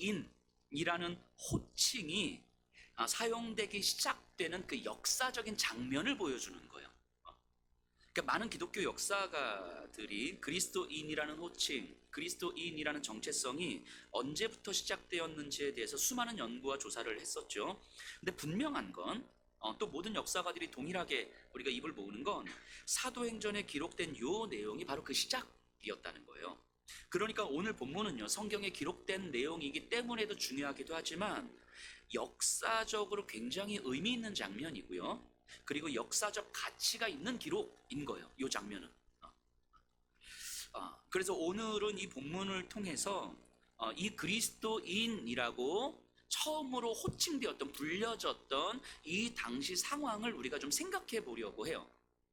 그리스도인이라는 호칭이 사용되기 시작되는 그 역사적인 장면을 보여주는 거예요. 그러니까 많은 기독교 역사가들이 그리스도인이라는 호칭, 그리스도인이라는 정체성이 언제부터 시작되었는지에 대해서 수많은 연구와 조사를 했었죠. 근데 분명한 건 또 모든 역사가들이 동일하게 우리가 입을 모으는 건 사도행전에 기록된 요 내용이 바로 그 시작이었다는 거예요. 그러니까 오늘 본문은요, 성경에 기록된 내용이기 때문에도 중요하기도 하지만 역사적으로 굉장히 의미 있는 장면이고요. 그리고 역사적 가치가 있는 기록인 거예요, 이 장면은. 그래서 오늘은 이 본문을 통해서 이 그리스도인이라고 처음으로 호칭되었던, 불려졌던 이 당시 상황을 우리가 좀 생각해 보려고 해요.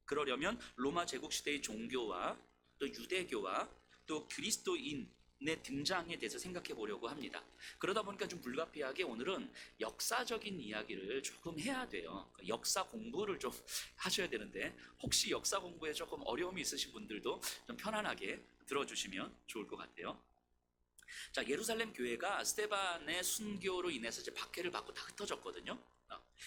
그러려면 로마 제국 시대의 종교와 또 유대교와 또 그리스도인의 등장에 대해서 생각해 보려고 합니다. 그러다 보니까 좀 불가피하게 오늘은 역사적인 이야기를 조금 해야 돼요. 역사 공부를 좀 하셔야 되는데, 혹시 역사 공부에 조금 어려움이 있으신 분들도 좀 편안하게 들어주시면 좋을 것 같아요. 자, 예루살렘 교회가 스데반의 순교로 인해서 이제 박해를 받고 다 흩어졌거든요.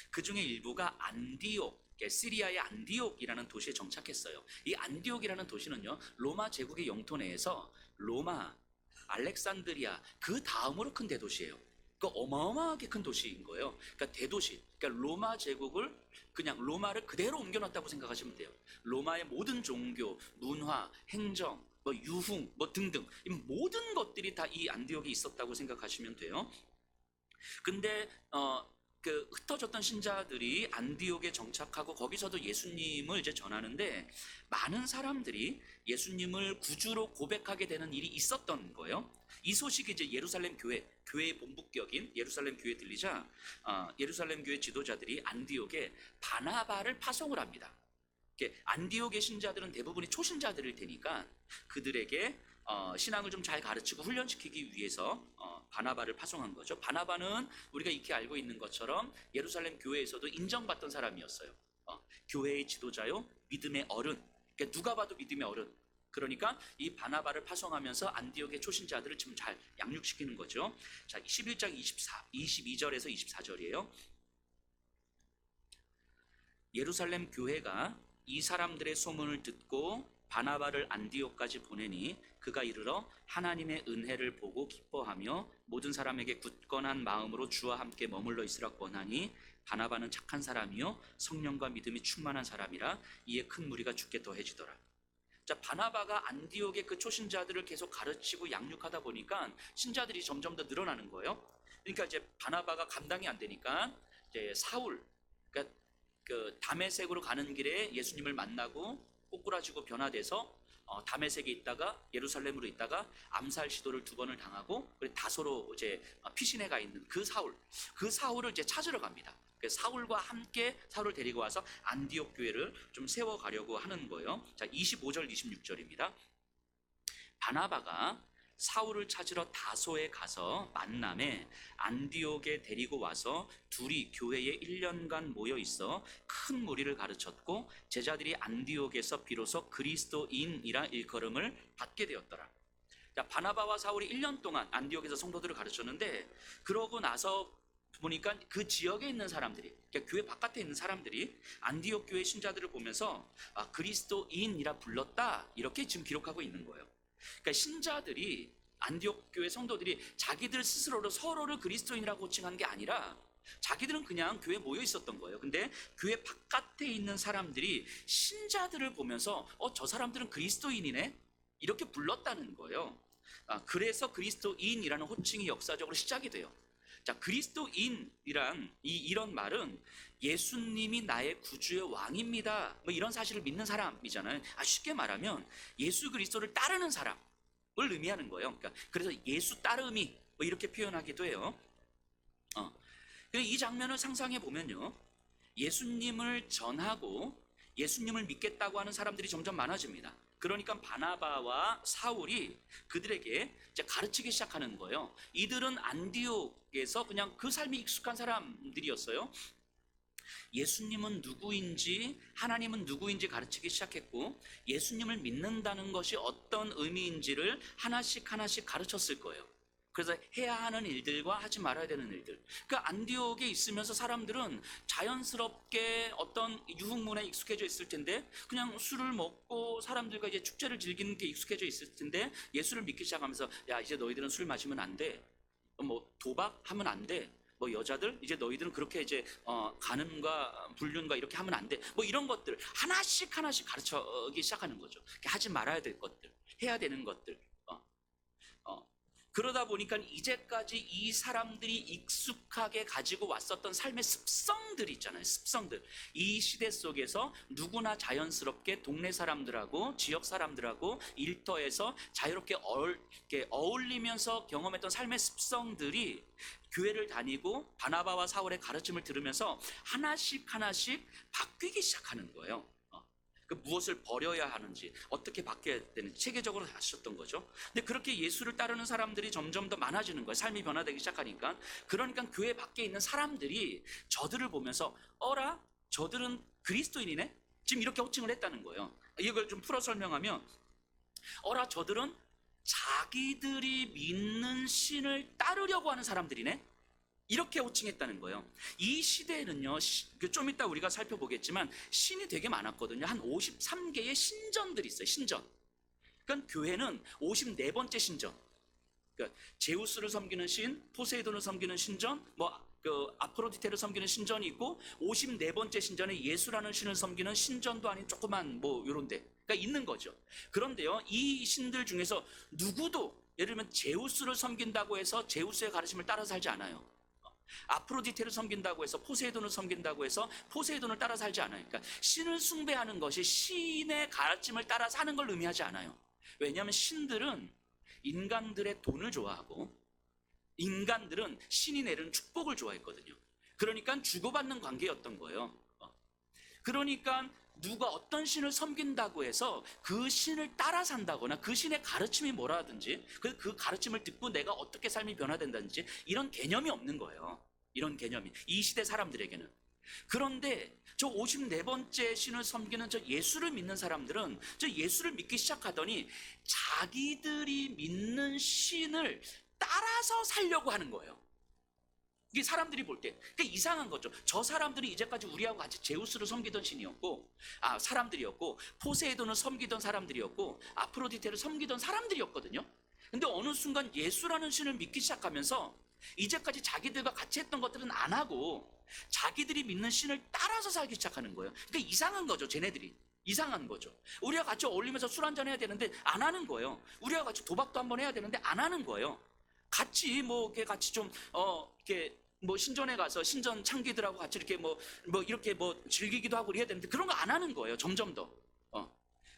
그 중에 일부가 안디옥, 시리아의 안디옥이라는 도시에 정착했어요. 이 안디옥이라는 도시는요, 로마 제국의 영토 내에서 로마, 알렉산드리아 그 다음으로 큰 대도시예요. 그 어마어마하게 큰 도시인 거예요. 그러니까 대도시, 그러니까 로마 제국을 그냥 로마를 그대로 옮겨놨다고 생각하시면 돼요. 로마의 모든 종교, 문화, 행정, 유흥, 등등 이 모든 것들이 다 이 안디옥에 있었다고 생각하시면 돼요. 근데 그 흩어졌던 신자들이 안디옥에 정착하고 거기서도 예수님을 이제 전하는데, 많은 사람들이 예수님을 구주로 고백하게 되는 일이 있었던 거예요. 이 소식이 이제 예루살렘 교회의 본부격인 예루살렘 교회에 들리자 예루살렘 교회 지도자들이 안디옥에 바나바를 파송을 합니다. 안디옥의 신자들은 대부분이 초신자들일 테니까 그들에게 신앙을 좀 잘 가르치고 훈련시키기 위해서 바나바를 파송한 거죠. 바나바는 우리가 익히 알고 있는 것처럼 예루살렘 교회에서도 인정받던 사람이었어요. 교회의 지도자요, 믿음의 어른. 그러니까 누가 봐도 믿음의 어른. 그러니까 이 바나바를 파송하면서 안디옥의 초신자들을 지금 잘 양육시키는 거죠. 자, 11장 22절에서 24절이에요. 예루살렘 교회가 이 사람들의 소문을 듣고 바나바를 안디옥까지 보내니 그가 이르러 하나님의 은혜를 보고 기뻐하며 모든 사람에게 굳건한 마음으로 주와 함께 머물러 있으라 권하니, 바나바는 착한 사람이요 성령과 믿음이 충만한 사람이라 이에 큰 무리가 죽게 더해지더라. 자, 바나바가 안디옥의 그 초신자들을 계속 가르치고 양육하다 보니까 신자들이 점점 더 늘어나는 거예요. 그러니까 이제 바나바가 감당이 안 되니까 이제 사울, 그러니까 그 다메섹으로 가는 길에 예수님을 만나고 꼬꾸라지고 변화돼서 다메섹에 있다가 예루살렘으로 있다가 암살 시도를 2번을 당하고 다소로 이제 피신해 가 있는 그 사울을 이제 찾으러 갑니다. 사울과 함께 사울을 데리고 와서 안디옥 교회를 좀 세워가려고 하는 거예요. 자, 25절 26절입니다. 바나바가 사울을 찾으러 다소에 가서 만남에 안디옥에 데리고 와서 둘이 교회에 1년간 모여 있어 큰 무리를 가르쳤고, 제자들이 안디옥에서 비로소 그리스도인이라 일컬음을 받게 되었더라. 자, 바나바와 사울이 1년 동안 안디옥에서 성도들을 가르쳤는데, 그러고 나서 보니까 그 지역에 있는 사람들이, 그러니까 교회 바깥에 있는 사람들이 안디옥 교회 신자들을 보면서 그리스도인이라 불렀다, 이렇게 지금 기록하고 있는 거예요. 그러니까 신자들이, 안디옥 교회 성도들이 자기들 스스로로 서로를 그리스도인이라고 호칭한 게 아니라 자기들은 그냥 교회에 모여 있었던 거예요. 근데 교회 바깥에 있는 사람들이 신자들을 보면서 저 사람들은 그리스도인이네, 이렇게 불렀다는 거예요. 그래서 그리스도인이라는 호칭이 역사적으로 시작이 돼요. 자, 그리스도인이란 이런 말은 예수님이 나의 구주의 왕입니다, 이런 사실을 믿는 사람이잖아요. 쉽게 말하면 예수 그리스도를 따르는 사람을 의미하는 거예요. 그러니까 그래서 예수 따름이 이렇게 표현하기도 해요. 이 장면을 상상해 보면요, 예수님을 전하고 예수님을 믿겠다고 하는 사람들이 점점 많아집니다. 그러니까 바나바와 사울이 그들에게 이제 가르치기 시작하는 거예요. 이들은 안디옥에서 그냥 그 삶이 익숙한 사람들이었어요. 예수님은 누구인지, 하나님은 누구인지 가르치기 시작했고, 예수님을 믿는다는 것이 어떤 의미인지를 하나씩 하나씩 가르쳤을 거예요. 그래서 해야 하는 일들과 하지 말아야 되는 일들. 그러니까 안디옥에 있으면서 사람들은 자연스럽게 어떤 유흥문에 익숙해져 있을 텐데 그냥 술을 먹고 사람들과 이제 축제를 즐기는 게 익숙해져 있을 텐데 예수를 믿기 시작하면서 야 이제 너희들은 술 마시면 안 돼. 뭐 도박하면 안 돼. 뭐 여자들 이제 너희들은 그렇게 이제 간음과 불륜과 이렇게 하면 안 돼. 뭐 이런 것들 하나씩 가르쳐기 시작하는 거죠. 하지 말아야 될 것들, 해야 되는 것들. 그러다 보니까 이제까지 이 사람들이 익숙하게 가지고 왔었던 삶의 습성들 있잖아요. 습성들. 이 시대 속에서 누구나 자연스럽게 동네 사람들하고 지역 사람들하고 일터에서 자유롭게 어울리면서 경험했던 삶의 습성들이 교회를 다니고 바나바와 사울의 가르침을 들으면서 하나씩 바뀌기 시작하는 거예요. 그 무엇을 버려야 하는지 어떻게 바뀌어야 되는지 체계적으로 하셨던 거죠. 근데 그렇게 예수를 따르는 사람들이 점점 더 많아지는 거예요. 삶이 변화되기 시작하니까. 그러니까 교회 밖에 있는 사람들이 저들을 보면서 어라? 저들은 그리스도인이네? 지금 이렇게 호칭을 했다는 거예요. 이걸 좀 풀어 설명하면 어라? 저들은 자기들이 믿는 신을 따르려고 하는 사람들이네? 이렇게 호칭했다는 거예요. 이 시대에는요, 좀 이따 우리가 살펴보겠지만 신이 되게 많았거든요. 한 53개의 신전들이 있어요. 신전. 그러니까 교회는 54번째 신전. 그러니까 제우스를 섬기는 신, 포세이돈을 섬기는 신전, 아프로디테를 섬기는 신전이 있고 54번째 신전에 예수라는 신을 섬기는 신전도 아닌 조그만 요런 데가 있는 거죠. 그런데요, 이 신들 중에서 누구도 예를 들면 제우스를 섬긴다고 해서 제우스의 가르침을 따라 살지 않아요. 아프로디테를 섬긴다고 해서 포세이돈을 섬긴다고 해서 포세이돈을 따라 살지 않아요. 그러니까 신을 숭배하는 것이 신의 가르침을 따라 사는 걸 의미하지 않아요. 왜냐하면 신들은 인간들의 돈을 좋아하고 인간들은 신이 내리는 축복을 좋아했거든요. 그러니까 주고받는 관계였던 거예요. 그러니까 누가 어떤 신을 섬긴다고 해서 그 신을 따라 산다거나 그 신의 가르침이 뭐라든지 그 가르침을 듣고 내가 어떻게 삶이 변화된다든지 이런 개념이 없는 거예요. 이런 개념이 이 시대 사람들에게는. 그런데 저 54번째 신을 섬기는 저 예수를 믿는 사람들은 저 예수를 믿기 시작하더니 자기들이 믿는 신을 따라서 살려고 하는 거예요. 이게 사람들이 볼 때 이상한 거죠. 저 사람들이 이제까지 우리하고 같이 제우스를 섬기던 신이었고 사람들이었고 포세이돈을 섬기던 사람들이었고 아프로디테를 섬기던 사람들이었거든요. 근데 어느 순간 예수라는 신을 믿기 시작하면서 이제까지 자기들과 같이 했던 것들은 안 하고 자기들이 믿는 신을 따라서 살기 시작하는 거예요. 그러니까 이상한 거죠. 쟤네들이 이상한 거죠. 우리와 같이 어울리면서 술 한잔 해야 되는데 안 하는 거예요. 우리와 같이 도박도 한번 해야 되는데 안 하는 거예요. 같이 같이 좀 이렇게 신전에 가서 신전 창기들하고 같이 이렇게 이렇게 즐기기도 하고 해야 되는데 그런 거 안 하는 거예요. 점점 더.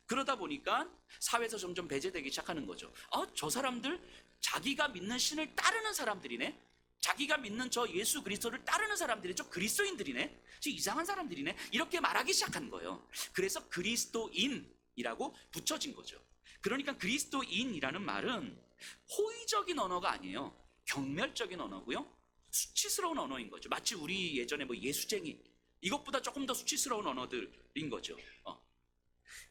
그러다 보니까 사회에서 점점 배제되기 시작하는 거죠. 저 사람들 자기가 믿는 신을 따르는 사람들이네. 자기가 믿는 저 예수 그리스도를 따르는 사람들이 저 그리스도인들이네. 저 이상한 사람들이네. 이렇게 말하기 시작한 거예요. 그래서 그리스도인이라고 붙여진 거죠. 그러니까 그리스도인이라는 말은 호의적인 언어가 아니에요. 경멸적인 언어고요. 수치스러운 언어인 거죠. 마치 우리 예전에 예수쟁이 이것보다 조금 더 수치스러운 언어들인 거죠.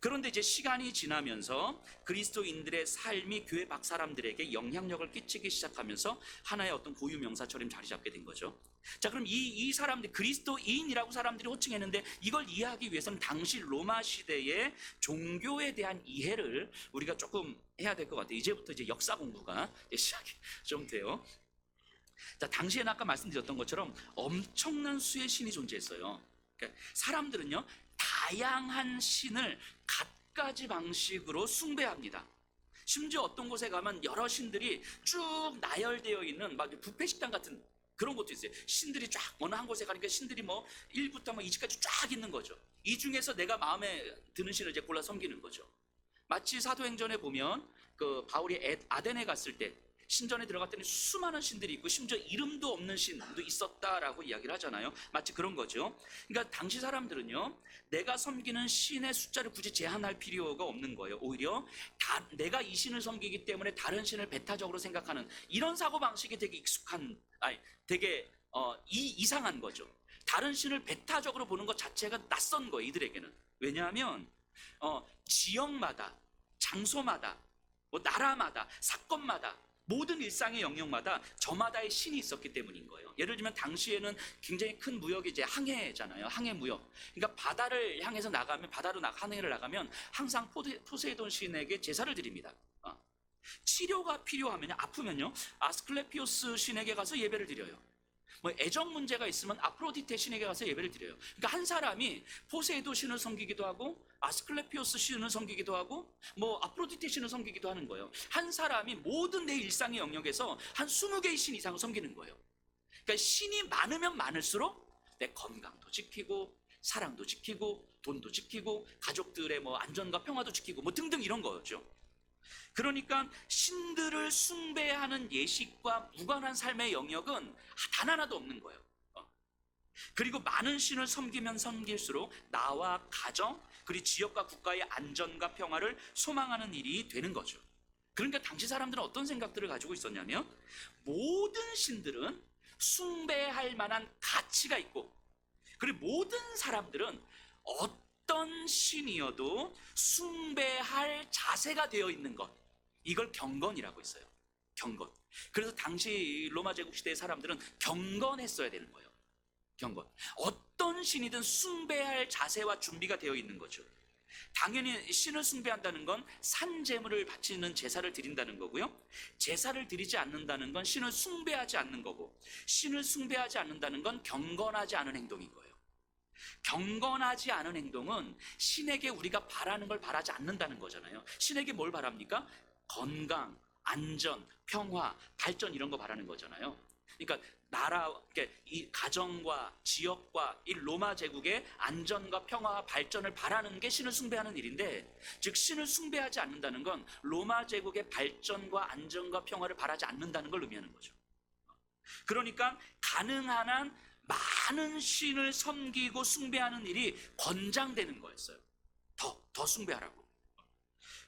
그런데 이제 시간이 지나면서 그리스도인들의 삶이 교회 밖 사람들에게 영향력을 끼치기 시작하면서 하나의 어떤 고유 명사처럼 자리 잡게 된 거죠. 자, 그럼 이 사람들 그리스도인이라고 사람들이 호칭했는데 이걸 이해하기 위해서는 당시 로마 시대의 종교에 대한 이해를 우리가 조금 해야 될 것 같아요. 이제부터 이제 역사 공부가 시작이 좀 돼요. 자, 당시에는 아까 말씀드렸던 것처럼 엄청난 수의 신이 존재했어요. 그러니까 사람들은요 다양한 신을 갖가지 방식으로 숭배합니다. 심지어 어떤 곳에 가면 여러 신들이 쭉 나열되어 있는 뷔페 식당 같은 그런 것도 있어요. 신들이 쫙 어느 한 곳에 가니까 신들이 1부터 20까지 쫙 있는 거죠. 이 중에서 내가 마음에 드는 신을 이제 골라 섬기는 거죠. 마치 사도행전에 보면 바울이 아덴에 갔을 때 신전에 들어갔더니 수많은 신들이 있고 심지어 이름도 없는 신도 있었다라고 이야기를 하잖아요. 마치 그런 거죠. 그러니까 당시 사람들은요 내가 섬기는 신의 숫자를 굳이 제한할 필요가 없는 거예요. 오히려 내가 이 신을 섬기기 때문에 다른 신을 배타적으로 생각하는 이런 사고방식이 되게 되게 이상한 거죠. 다른 신을 배타적으로 보는 것 자체가 낯선 거예요. 이들에게는. 왜냐하면 지역마다 장소마다 나라마다 사건마다 모든 일상의 영역마다 저마다의 신이 있었기 때문인 거예요. 예를 들면 당시에는 굉장히 큰 무역이 이제 항해잖아요. 항해 무역. 그러니까 바다를 향해서 나가면, 항해를 나가면 항상 포세이돈 신에게 제사를 드립니다. 치료가 필요하면, 아프면요, 아스클레피오스 신에게 가서 예배를 드려요. 뭐 애정 문제가 있으면 아프로디테 신에게 가서 예배를 드려요. 그러니까 한 사람이 포세이돈 신을 섬기기도 하고 아스클레피오스 신을 섬기기도 하고 뭐 아프로디테 신을 섬기기도 하는 거예요. 한 사람이 모든 내 일상의 영역에서 한 20개의 신 이상을 섬기는 거예요. 그러니까 신이 많으면 많을수록 내 건강도 지키고 사랑도 지키고 돈도 지키고 가족들의 뭐 안전과 평화도 지키고 뭐 등등 이런 거죠. 그러니까 신들을 숭배하는 예식과 무관한 삶의 영역은 단 하나도 없는 거예요. 그리고 많은 신을 섬기면 섬길수록 나와 가정, 그리고 지역과 국가의 안전과 평화를 소망하는 일이 되는 거죠. 그러니까 당시 사람들은 어떤 생각들을 가지고 있었냐면, 모든 신들은 숭배할 만한 가치가 있고, 그리고 모든 사람들은 어떤 신이어도 숭배할 자세가 되어 있는 것, 이걸 경건이라고 했어요. 경건. 그래서 당시 로마 제국 시대의 사람들은 경건했어야 되는 거예요. 경건. 어떤 신이든 숭배할 자세와 준비가 되어 있는 거죠. 당연히 신을 숭배한다는 건 산제물을 바치는 제사를 드린다는 거고요. 제사를 드리지 않는다는 건 신을 숭배하지 않는 거고, 신을 숭배하지 않는다는 건 경건하지 않은 행동인 거예요. 경건하지 않은 행동은 신에게 우리가 바라는 걸 바라지 않는다는 거잖아요. 신에게 뭘 바랍니까? 건강, 안전, 평화, 발전 이런 거 바라는 거잖아요. 그러니까 이 가정과 지역과 이 로마 제국의 안전과 평화와 발전을 바라는 게 신을 숭배하는 일인데, 즉 신을 숭배하지 않는다는 건 로마 제국의 발전과 안전과 평화를 바라지 않는다는 걸 의미하는 거죠. 그러니까 가능한 한 많은 신을 섬기고 숭배하는 일이 권장되는 거였어요. 더 숭배하라고.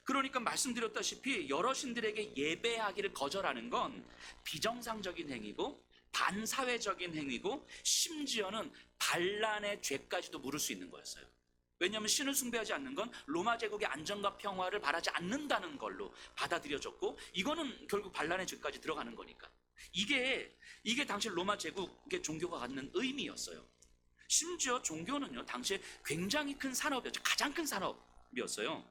그러니까 말씀드렸다시피 여러 신들에게 예배하기를 거절하는 건 비정상적인 행위고 반사회적인 행위고 심지어는 반란의 죄까지도 물을 수 있는 거였어요. 왜냐하면 신을 숭배하지 않는 건 로마 제국의 안전과 평화를 바라지 않는다는 걸로 받아들여졌고, 이거는 결국 반란의 죄까지 들어가는 거니까. 이게 당시 로마 제국의 종교가 갖는 의미였어요. 심지어 종교는요, 당시에 굉장히 큰 산업이었죠. 가장 큰 산업이었어요.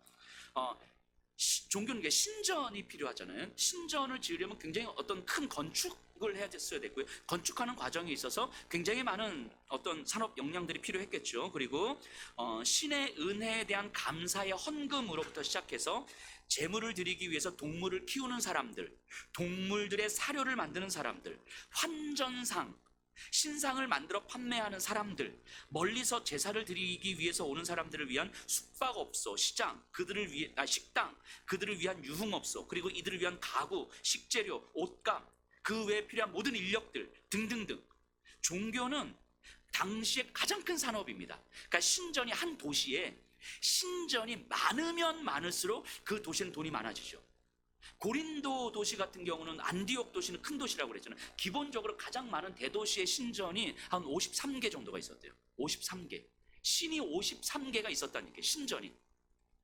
종교는 게 신전이 필요하잖아요. 신전을 지으려면 굉장히 어떤 큰 건축을 해야 됐고요. 건축하는 과정에 있어서 굉장히 많은 어떤 산업 역량들이 필요했겠죠. 그리고 신의 은혜에 대한 감사의 헌금으로부터 시작해서 제물을 드리기 위해서 동물을 키우는 사람들, 동물들의 사료를 만드는 사람들, 환전상, 신상을 만들어 판매하는 사람들, 멀리서 제사를 드리기 위해서 오는 사람들을 위한 숙박업소, 식당, 그들을 위한 유흥업소, 그리고 이들을 위한 가구, 식재료, 옷감, 그 외에 필요한 모든 인력들 등등등. 종교는 당시에 가장 큰 산업입니다. 그러니까 신전이 한 도시에 신전이 많으면 많을수록 그 도시는 돈이 많아지죠. 고린도 도시 같은 경우는, 안디옥 도시는 큰 도시라고 그랬잖아요. 기본적으로 가장 많은 대도시의 신전이 한 53개 정도가 있었대요. 53개. 신이 53개가 있었다는 게, 신전이.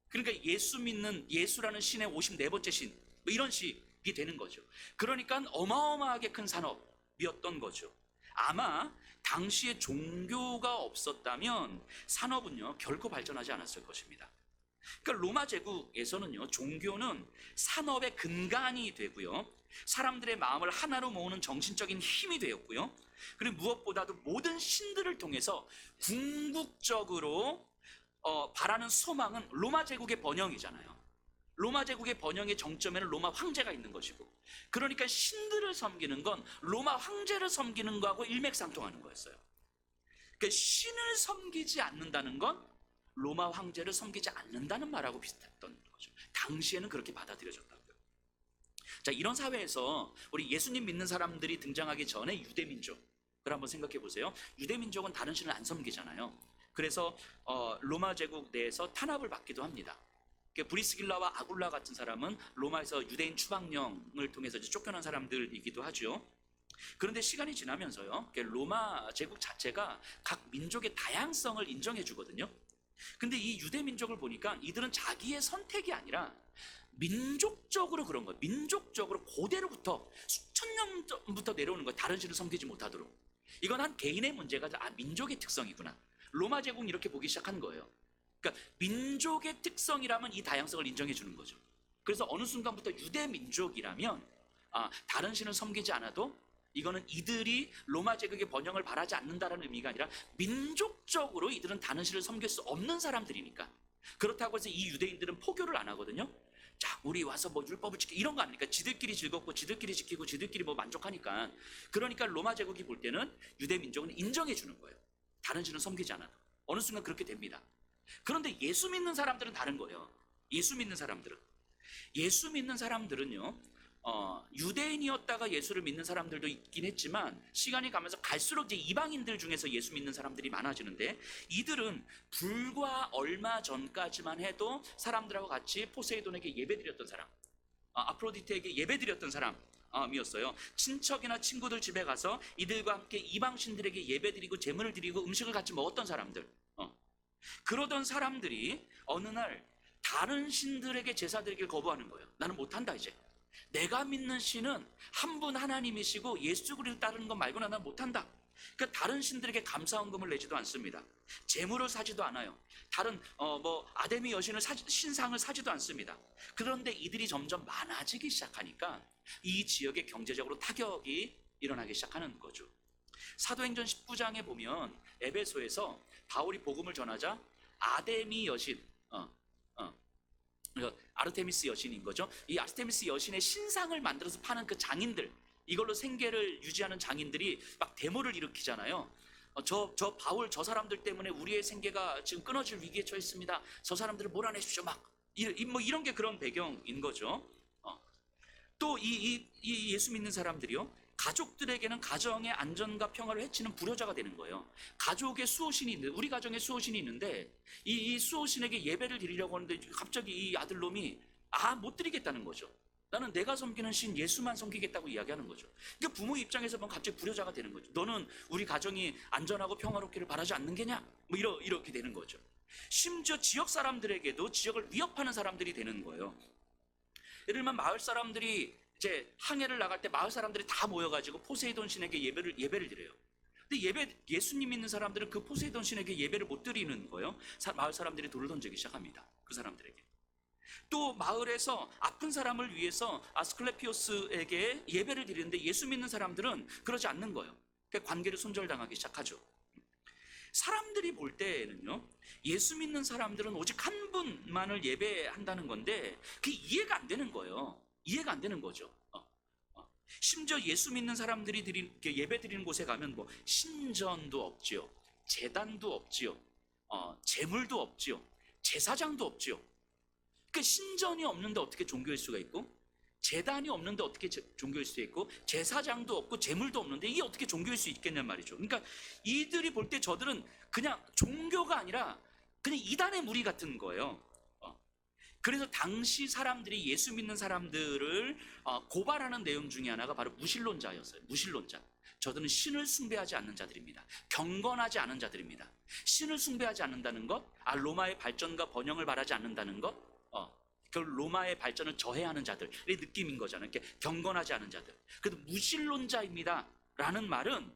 그러니까 예수라는 신의 54번째 신, 뭐 이런 식이 되는 거죠. 그러니까 어마어마하게 큰 산업이었던 거죠. 아마 당시에 종교가 없었다면 산업은요 결코 발전하지 않았을 것입니다. 그러니까 로마 제국에서는요, 종교는 산업의 근간이 되고요, 사람들의 마음을 하나로 모으는 정신적인 힘이 되었고요, 그리고 무엇보다도 모든 신들을 통해서 궁극적으로 바라는 소망은 로마 제국의 번영이잖아요. 로마 제국의 번영의 정점에는 로마 황제가 있는 것이고, 그러니까 신들을 섬기는 건 로마 황제를 섬기는 거하고 일맥상통하는 거였어요. 그러니까 신을 섬기지 않는다는 건 로마 황제를 섬기지 않는다는 말하고 비슷했던 거죠. 당시에는 그렇게 받아들여졌다고요. 자, 이런 사회에서 우리 예수님 믿는 사람들이 등장하기 전에 유대민족을 한번 생각해 보세요. 유대민족은 다른 신을 안 섬기잖아요. 그래서 로마 제국 내에서 탄압을 받기도 합니다. 브리스길라와 아굴라 같은 사람은 로마에서 유대인 추방령을 통해서 쫓겨난 사람들이기도 하죠. 그런데 시간이 지나면서요, 로마 제국 자체가 각 민족의 다양성을 인정해 주거든요. 근데 이 유대 민족을 보니까 이들은 자기의 선택이 아니라 민족적으로 그런 거예요. 민족적으로 고대로부터 수천 년 전부터 내려오는 거예요. 다른 신을 섬기지 못하도록. 이건 한 개인의 문제가 아니라 민족의 특성이구나. 로마 제국은 이렇게 보기 시작한 거예요. 그러니까 민족의 특성이라면 이 다양성을 인정해 주는 거죠. 그래서 어느 순간부터 유대 민족이라면 다른 신을 섬기지 않아도 이거는 이들이 로마 제국의 번영을 바라지 않는다는 의미가 아니라 민족적으로 이들은 다른 신을 섬길 수 없는 사람들이니까. 그렇다고 해서 이 유대인들은 포교를 안 하거든요. 자, 우리 와서 뭐 율법을 지키고 이런 거 아니니까 지들끼리 즐겁고 지들끼리 지키고 지들끼리 뭐 만족하니까. 그러니까 로마 제국이 볼 때는 유대 민족은 인정해 주는 거예요. 다른 신을 섬기지 않아도. 어느 순간 그렇게 됩니다. 그런데 예수 믿는 사람들은 다른 거예요. 예수 믿는 사람들은요, 유대인이었다가 예수를 믿는 사람들도 있긴 했지만 시간이 가면서 갈수록 이제 이방인들 중에서 예수 믿는 사람들이 많아지는데, 이들은 불과 얼마 전까지만 해도 사람들하고 같이 포세이돈에게 예배드렸던 사람, 아프로디테에게 예배드렸던 사람이었어요. 친척이나 친구들 집에 가서 이들과 함께 이방신들에게 예배드리고 제물을 드리고 음식을 같이 먹었던 사람들. 그러던 사람들이 어느 날 다른 신들에게 제사 드리기를 거부하는 거예요. 나는 못한다 이제. 내가 믿는 신은 한 분 하나님이시고 예수 그리스도 따르는 것 말고는 나는 못한다. 그러니까 다른 신들에게 감사헌금을 내지도 않습니다. 제물을 사지도 않아요. 다른 아데미 여신을 신상을 사지도 않습니다. 그런데 이들이 점점 많아지기 시작하니까 이 지역에 경제적으로 타격이 일어나기 시작하는 거죠. 사도행전 19장에 보면 에베소에서 바울이 복음을 전하자 아데미 여신, 아르테미스 여신인 거죠. 이 아르테미스 여신의 신상을 만들어서 파는 그 장인들, 이걸로 생계를 유지하는 장인들이 막 데모를 일으키잖아요. 저 바울 저 사람들 때문에 우리의 생계가 지금 끊어질 위기에 처했습니다. 저 사람들을 몰아내십시오. 뭐 이런 게 그런 배경인 거죠. 또 이 예수 믿는 사람들이요, 가족들에게는 가정의 안전과 평화를 해치는 불효자가 되는 거예요. 가족의 수호신이 있는데, 우리 가정에 수호신이 있는데 이 수호신에게 예배를 드리려고 하는데 갑자기 이 아들놈이 못 드리겠다는 거죠. 나는 내가 섬기는 신 예수만 섬기겠다고 이야기하는 거죠. 그러니까 부모 입장에서 보면 갑자기 불효자가 되는 거죠. 너는 우리 가정이 안전하고 평화롭기를 바라지 않는 게냐? 뭐 이렇게 되는 거죠. 심지어 지역 사람들에게도 지역을 위협하는 사람들이 되는 거예요. 예를 들면 마을 사람들이 이제 항해를 나갈 때 마을 사람들이 다 모여가지고 포세이돈 신에게 예배를 드려요. 근데 예수님 믿는 사람들은 그 포세이돈 신에게 예배를 못 드리는 거예요. 마을 사람들이 돌을 던지기 시작합니다. 그 사람들에게. 또 마을에서 아픈 사람을 위해서 아스클레피오스에게 예배를 드리는데 예수 믿는 사람들은 그러지 않는 거예요. 그러니까 관계를 손절당하기 시작하죠. 사람들이 볼 때는요, 예수 믿는 사람들은 오직 한 분만을 예배한다는 건데 그게 이해가 안 되는 거예요. 이해가 안 되는 거죠. 심지어 예수 믿는 사람들이 예배 드리는 곳에 가면 뭐 신전도 없지요, 제단도 없지요, 제물도 없지요, 제사장도 없지요. 그러니까 신전이 없는데 어떻게 종교일 수가 있고, 제단이 없는데 어떻게 종교일 수 있고, 제사장도 없고 제물도 없는데 이게 어떻게 종교일 수 있겠냔 말이죠. 그러니까 이들이 볼 때 저들은 그냥 종교가 아니라 그냥 이단의 무리 같은 거예요. 그래서 당시 사람들이 예수 믿는 사람들을 고발하는 내용 중에 하나가 바로 무신론자였어요. 무신론자. 저들은 신을 숭배하지 않는 자들입니다. 경건하지 않은 자들입니다. 신을 숭배하지 않는다는 것, 로마의 발전과 번영을 바라지 않는다는 것, 그 로마의 발전을 저해하는 자들의 느낌인 거잖아요. 이렇게 경건하지 않은 자들. 그래도 무신론자입니다 라는 말은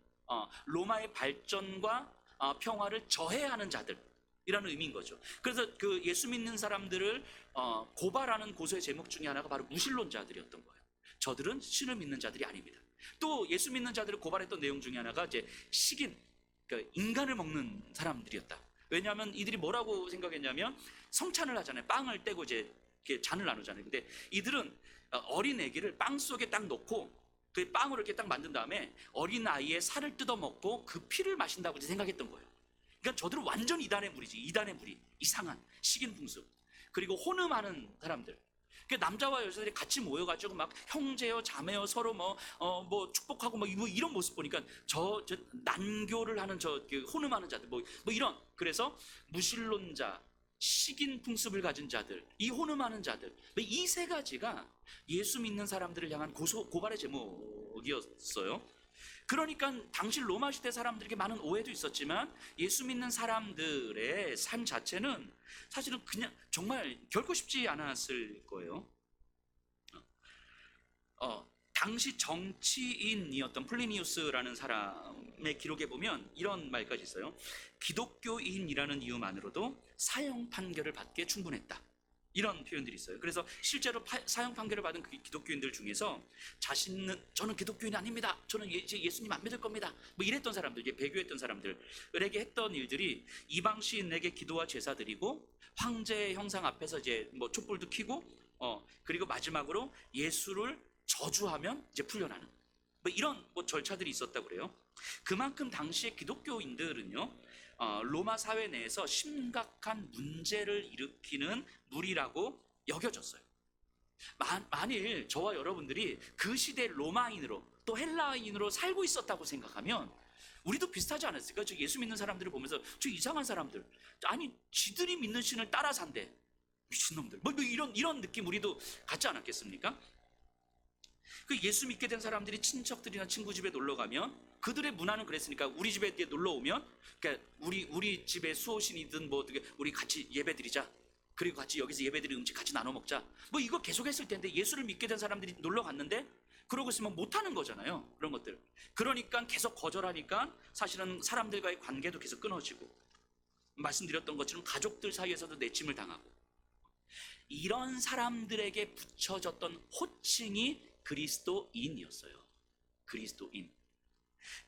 로마의 발전과 평화를 저해하는 자들 이라는 의미인 거죠. 그래서 그 예수 믿는 사람들을 고발하는 고소의 제목 중에 하나가 바로 무신론자들이었던 거예요. 저들은 신을 믿는 자들이 아닙니다. 또 예수 믿는 자들을 고발했던 내용 중에 하나가 이제 식인, 그러니까 인간을 먹는 사람들이었다. 왜냐하면 이들이 뭐라고 생각했냐면 성찬을 하잖아요. 빵을 떼고 이제 이렇게 잔을 나누잖아요. 근데 이들은 어린 아기를 빵 속에 딱 넣고 그 빵으로 이렇게 딱 만든 다음에 어린 아이의 살을 뜯어 먹고 그 피를 마신다고 생각했던 거예요. 그러니까 저들은 완전 이단의 무리지. 이단의 무리. 이상한 식인 풍습. 그리고 혼음하는 사람들. 그러니까 남자와 여자들이 같이 모여가지고 막 형제요 자매요 서로 뭐 축복하고 뭐 이런 모습 보니까 저 난교를 하는 그 혼음하는 자들 뭐 이런. 그래서 무신론자, 식인 풍습을 가진 자들, 이 혼음하는 자들, 이 세 가지가 예수 믿는 사람들을 향한 고발의 제목이었어요. 그러니까 당시 로마 시대 사람들에게 많은 오해도 있었지만 예수 믿는 사람들의 삶 자체는 사실은 그냥 정말 결코 쉽지 않았을 거예요. 당시 정치인이었던 플리니우스라는 사람의 기록에 보면 이런 말까지 있어요. 기독교인이라는 이유만으로도 사형 판결을 받기에 충분했다. 이런 표현들이 있어요. 그래서 실제로 사형 판결을 받은 그 기독교인들 중에서 자신은 저는 기독교인이 아닙니다. 저는 예수님 안 믿을 겁니다. 뭐 이랬던 사람들, 배교했던 사람들에게 했던 일들이 이방 시인에게 기도와 제사 드리고 황제 형상 앞에서 이제 뭐 촛불도 켜고 그리고 마지막으로 예수를 저주하면 이제 풀려나는 뭐 이런 뭐 절차들이 있었다고 그래요. 그만큼 당시의 기독교인들은요, 로마 사회 내에서 심각한 문제를 일으키는 무리라고 여겨졌어요. 만일 저와 여러분들이 그 시대 로마인으로 또 헬라인으로 살고 있었다고 생각하면 우리도 비슷하지 않았을까? 저 예수 믿는 사람들을 보면서 저 이상한 사람들, 아니 지들이 믿는 신을 따라 산대, 미친놈들, 뭐 이런 느낌 우리도 갖지 않았겠습니까? 그 예수 믿게 된 사람들이 친척들이나 친구 집에 놀러 가면 그들의 문화는 그랬으니까 우리 집에 놀러 오면 그러니까 우리 집에 수호신이든 뭐 어떻게 우리 같이 예배드리자, 그리고 같이 여기서 예배드린 음식 같이 나눠 먹자, 뭐 이거 계속 했을 텐데 예수를 믿게 된 사람들이 놀러 갔는데 그러고 있으면 못하는 거잖아요. 그런 것들. 그러니까 계속 거절하니까 사실은 사람들과의 관계도 계속 끊어지고, 말씀드렸던 것처럼 가족들 사이에서도 내침을 당하고, 이런 사람들에게 붙여졌던 호칭이 그리스도인이었어요. 그리스도인.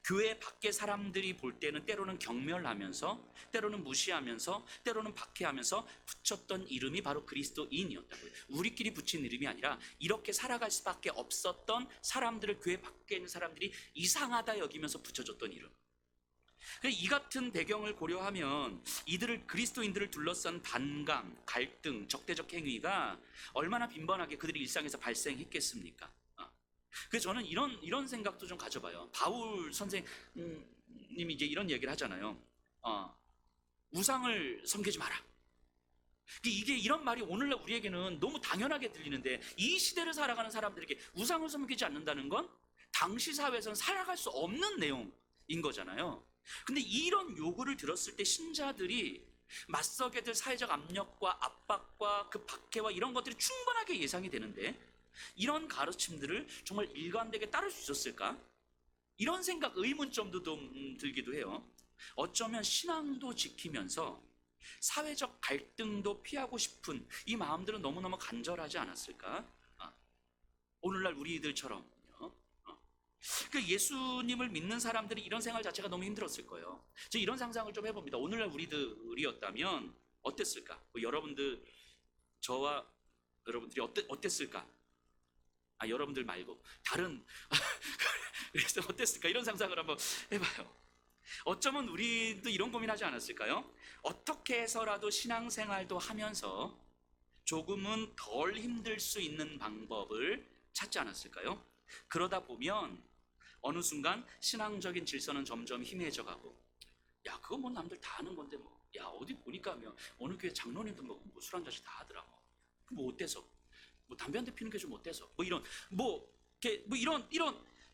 교회 밖의 사람들이 볼 때는 때로는 경멸하면서, 때로는 무시하면서, 때로는 박해하면서 붙였던 이름이 바로 그리스도인이었다고요. 우리끼리 붙인 이름이 아니라 이렇게 살아갈 수밖에 없었던 사람들을, 교회 밖에 있는 사람들이 이상하다 여기면서 붙여줬던 이름. 이 같은 배경을 고려하면 이들을, 그리스도인들을 둘러싼 반감, 갈등, 적대적 행위가 얼마나 빈번하게 그들의 일상에서 발생했겠습니까? 그래서 저는 이런 생각도 좀 가져봐요. 바울 선생님이 이제 이런 얘기를 하잖아요. 우상을 섬기지 마라. 이게 이런 말이 오늘날 우리에게는 너무 당연하게 들리는데, 이 시대를 살아가는 사람들에게 우상을 섬기지 않는다는 건 당시 사회에서는 살아갈 수 없는 내용인 거잖아요. 근데 이런 요구를 들었을 때 신자들이 맞서게 될 사회적 압력과 압박과 그 박해와 이런 것들이 충분하게 예상이 되는데, 이런 가르침들을 정말 일관되게 따를 수 있었을까? 이런 생각, 의문점도 좀 들기도 해요. 어쩌면 신앙도 지키면서 사회적 갈등도 피하고 싶은 이 마음들은 너무너무 간절하지 않았을까? 오늘날 우리들처럼요. 그 예수님을 믿는 사람들이 이런 생활 자체가 너무 힘들었을 거예요. 저 이런 상상을 좀 해봅니다. 오늘날 우리들이었다면 어땠을까? 여러분들, 저와 여러분들이 어땠을까? 여러분들 말고 다른 그래서 어땠을까? 이런 상상을 한번 해봐요. 어쩌면 우리도 이런 고민하지 않았을까요? 어떻게 해서라도 신앙생활도 하면서 조금은 덜 힘들 수 있는 방법을 찾지 않았을까요? 그러다 보면 어느 순간 신앙적인 질서는 점점 희미해져 가고, 야 그거 뭐 남들 다 하는 건데 뭐, 야 어디 보니까 어느 교회 장로님도 뭐 술 한 잔씩 다 하더라, 뭐 어때서, 뭐 담배 한 대 피는 게 좀 어때서, 뭐 이런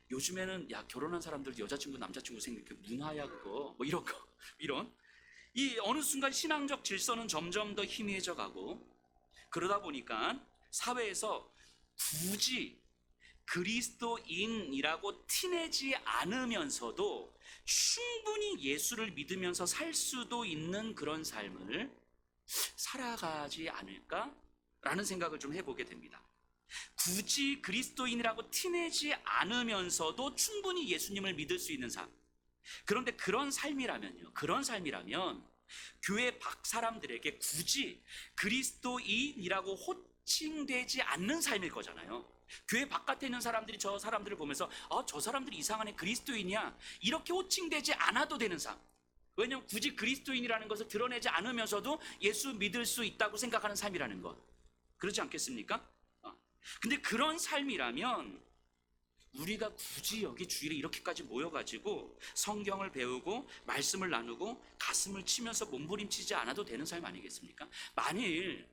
요즘에는 야 결혼한 사람들 여자친구 남자친구 생긴 그 문화야 그거, 뭐 이런 거 이런 이 어느 순간 신앙적 질서는 점점 더 희미해져 가고, 그러다 보니까 사회에서 굳이 그리스도인이라고 티내지 않으면서도 충분히 예수를 믿으면서 살 수도 있는 그런 삶을 살아가지 않을까라는 생각을 좀 해보게 됩니다. 굳이 그리스도인이라고 티내지 않으면서도 충분히 예수님을 믿을 수 있는 삶. 그런데 그런 삶이라면 교회 밖 사람들에게 굳이 그리스도인이라고 호칭되지 않는 삶일 거잖아요. 교회 바깥에 있는 사람들이 저 사람들을 보면서 저 사람들이 이상하네, 그리스도인이야, 이렇게 호칭되지 않아도 되는 삶. 왜냐하면 굳이 그리스도인이라는 것을 드러내지 않으면서도 예수 믿을 수 있다고 생각하는 삶이라는 것. 그렇지 않겠습니까? 근데 그런 삶이라면 우리가 굳이 여기 주일에 이렇게까지 모여가지고 성경을 배우고 말씀을 나누고 가슴을 치면서 몸부림치지 않아도 되는 삶 아니겠습니까? 만일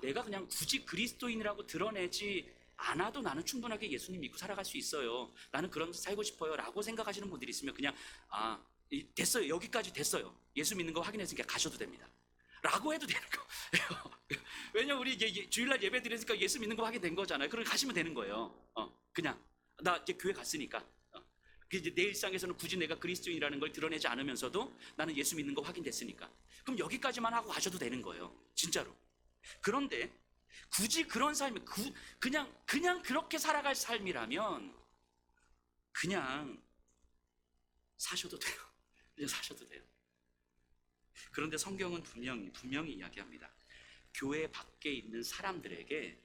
내가 그냥 굳이 그리스도인이라고 드러내지 않아도 나는 충분하게 예수님 믿고 살아갈 수 있어요, 나는 그런 살고 싶어요 라고 생각하시는 분들이 있으면 그냥 됐어요, 여기까지 됐어요, 예수 믿는 거 확인했으니까 가셔도 됩니다. 라고 해도 되는 거예요. 왜냐면 우리 이제 주일날 예배 드리니까 예수 믿는 거 하게 된 거잖아요. 그럼 가시면 되는 거예요. 그냥 나 이제 교회 갔으니까. 이제 내 일상에서는 굳이 내가 그리스도인이라는 걸 드러내지 않으면서도 나는 예수 믿는 거 확인됐으니까. 그럼 여기까지만 하고 가셔도 되는 거예요. 진짜로. 그런데 굳이 그런 삶이 그냥 그렇게 살아갈 삶이라면 그냥 사셔도 돼요. 그냥 사셔도 돼요. 그런데 성경은 분명히 이야기합니다. 교회 밖에 있는 사람들에게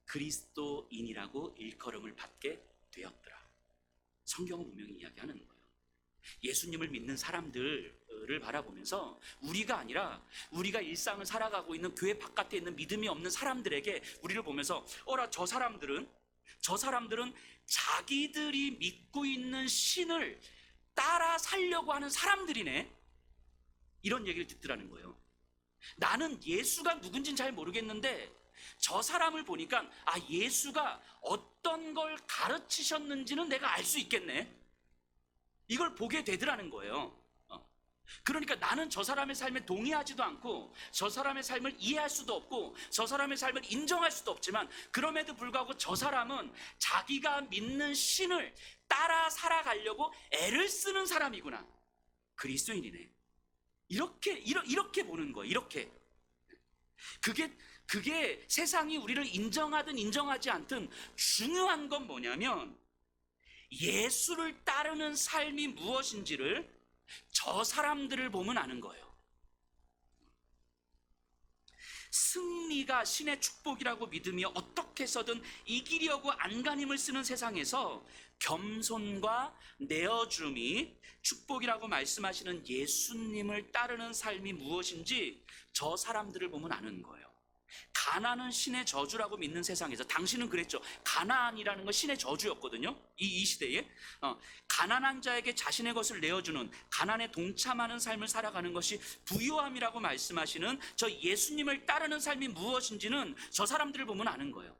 그리스도인이라고 일컬음을 받게 되었더라. 성경은 분명히 이야기하는 거예요. 예수님을 믿는 사람들을 바라보면서 우리가 아니라 우리가 일상을 살아가고 있는 교회 바깥에 있는 믿음이 없는 사람들에게 우리를 보면서 어라 저 사람들은 자기들이 믿고 있는 신을 따라 살려고 하는 사람들이네, 이런 얘기를 듣더라는 거예요. 나는 예수가 누군지는 잘 모르겠는데 저 사람을 보니까 예수가 어떤 걸 가르치셨는지는 내가 알 수 있겠네, 이걸 보게 되더라는 거예요. 그러니까 나는 저 사람의 삶에 동의하지도 않고 저 사람의 삶을 이해할 수도 없고 저 사람의 삶을 인정할 수도 없지만 그럼에도 불구하고 저 사람은 자기가 믿는 신을 따라 살아가려고 애를 쓰는 사람이구나, 그리스도인이네, 이렇게 보는 거예요. 이렇게. 그게 세상이 우리를 인정하든 인정하지 않든 중요한 건 뭐냐면 예수를 따르는 삶이 무엇인지를 저 사람들을 보면 아는 거예요. 승리가 신의 축복이라고 믿으며 어떻게 해서든 이기려고 안간힘을 쓰는 세상에서 겸손과 내어줌이 축복이라고 말씀하시는 예수님을 따르는 삶이 무엇인지 저 사람들을 보면 아는 거예요. 가난은 신의 저주라고 믿는 세상에서, 당신은 그랬죠. 가난이라는 건 신의 저주였거든요. 이 시대에 가난한 자에게 자신의 것을 내어주는, 가난에 동참하는 삶을 살아가는 것이 부유함이라고 말씀하시는 저 예수님을 따르는 삶이 무엇인지는 저 사람들을 보면 아는 거예요.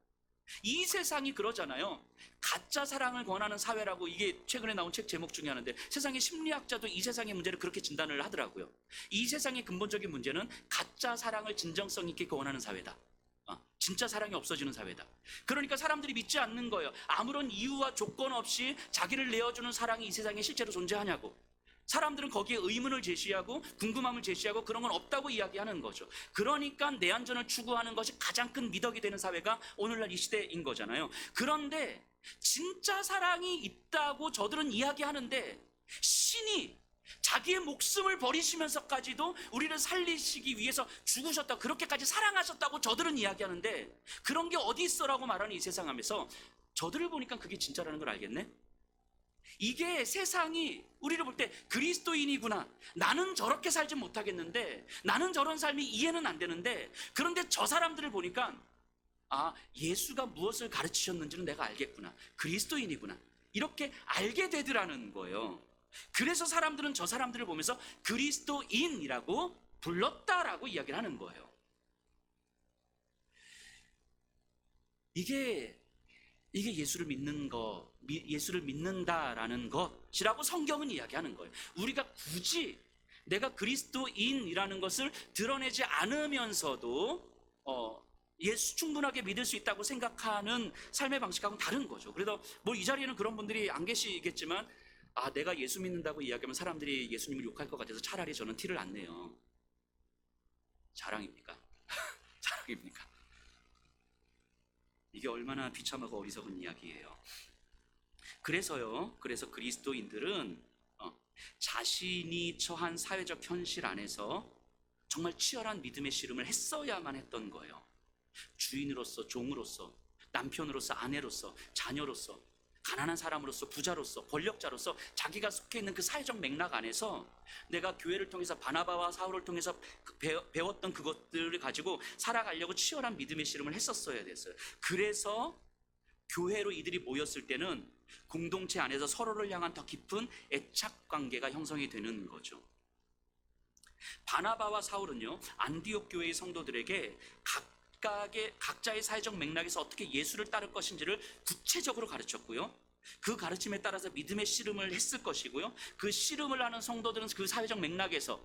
이 세상이 그러잖아요. 가짜 사랑을 권하는 사회라고, 이게 최근에 나온 책 제목 중에 하나인데, 세상의 심리학자도 이 세상의 문제를 그렇게 진단을 하더라고요. 이 세상의 근본적인 문제는 가짜 사랑을 진정성 있게 권하는 사회다. 진짜 사랑이 없어지는 사회다. 그러니까 사람들이 믿지 않는 거예요. 아무런 이유와 조건 없이 자기를 내어주는 사랑이 이 세상에 실제로 존재하냐고. 사람들은 거기에 의문을 제시하고 궁금함을 제시하고 그런 건 없다고 이야기하는 거죠. 그러니까 내 안전을 추구하는 것이 가장 큰 미덕이 되는 사회가 오늘날 이 시대인 거잖아요. 그런데 진짜 사랑이 있다고 저들은 이야기하는데 신이 자기의 목숨을 버리시면서까지도 우리를 살리시기 위해서 죽으셨다, 그렇게까지 사랑하셨다고 저들은 이야기하는데 그런 게 어디 있어라고 말하는 이 세상 하면서 저들을 보니까 그게 진짜라는 걸 알겠네? 이게 세상이 우리를 볼 때 그리스도인이구나, 나는 저렇게 살지 못하겠는데, 나는 저런 삶이 이해는 안 되는데, 그런데 저 사람들을 보니까 예수가 무엇을 가르치셨는지는 내가 알겠구나, 그리스도인이구나, 이렇게 알게 되더라는 거예요. 그래서 사람들은 저 사람들을 보면서 그리스도인이라고 불렀다라고 이야기를 하는 거예요. 이게 예수를 믿는 거, 예수를 믿는다라는 것이라고 성경은 이야기하는 거예요. 우리가 굳이 내가 그리스도인이라는 것을 드러내지 않으면서도 예수 충분하게 믿을 수 있다고 생각하는 삶의 방식하고는 다른 거죠. 그래서 이 자리에는 그런 분들이 안 계시겠지만 내가 예수 믿는다고 이야기하면 사람들이 예수님을 욕할 것 같아서 차라리 저는 티를 안 내요. 자랑입니까? 자랑입니까? 이게 얼마나 비참하고 어리석은 이야기예요. 그래서 그리스도인들은 자신이 처한 사회적 현실 안에서 정말 치열한 믿음의 씨름을 했어야만 했던 거예요. 주인으로서, 종으로서, 남편으로서, 아내로서, 자녀로서, 가난한 사람으로서, 부자로서, 권력자로서 자기가 속해 있는 그 사회적 맥락 안에서 내가 교회를 통해서, 바나바와 사울을 통해서 배웠던 그것들을 가지고 살아가려고 치열한 믿음의 씨름을 했었어야 됐어요. 그래서 교회로 이들이 모였을 때는 공동체 안에서 서로를 향한 더 깊은 애착 관계가 형성이 되는 거죠. 바나바와 사울은요, 안디옥 교회의 성도들에게 각자의 사회적 맥락에서 어떻게 예수를 따를 것인지를 구체적으로 가르쳤고요, 그 가르침에 따라서 믿음의 씨름을 했을 것이고요, 그 씨름을 하는 성도들은 그 사회적 맥락에서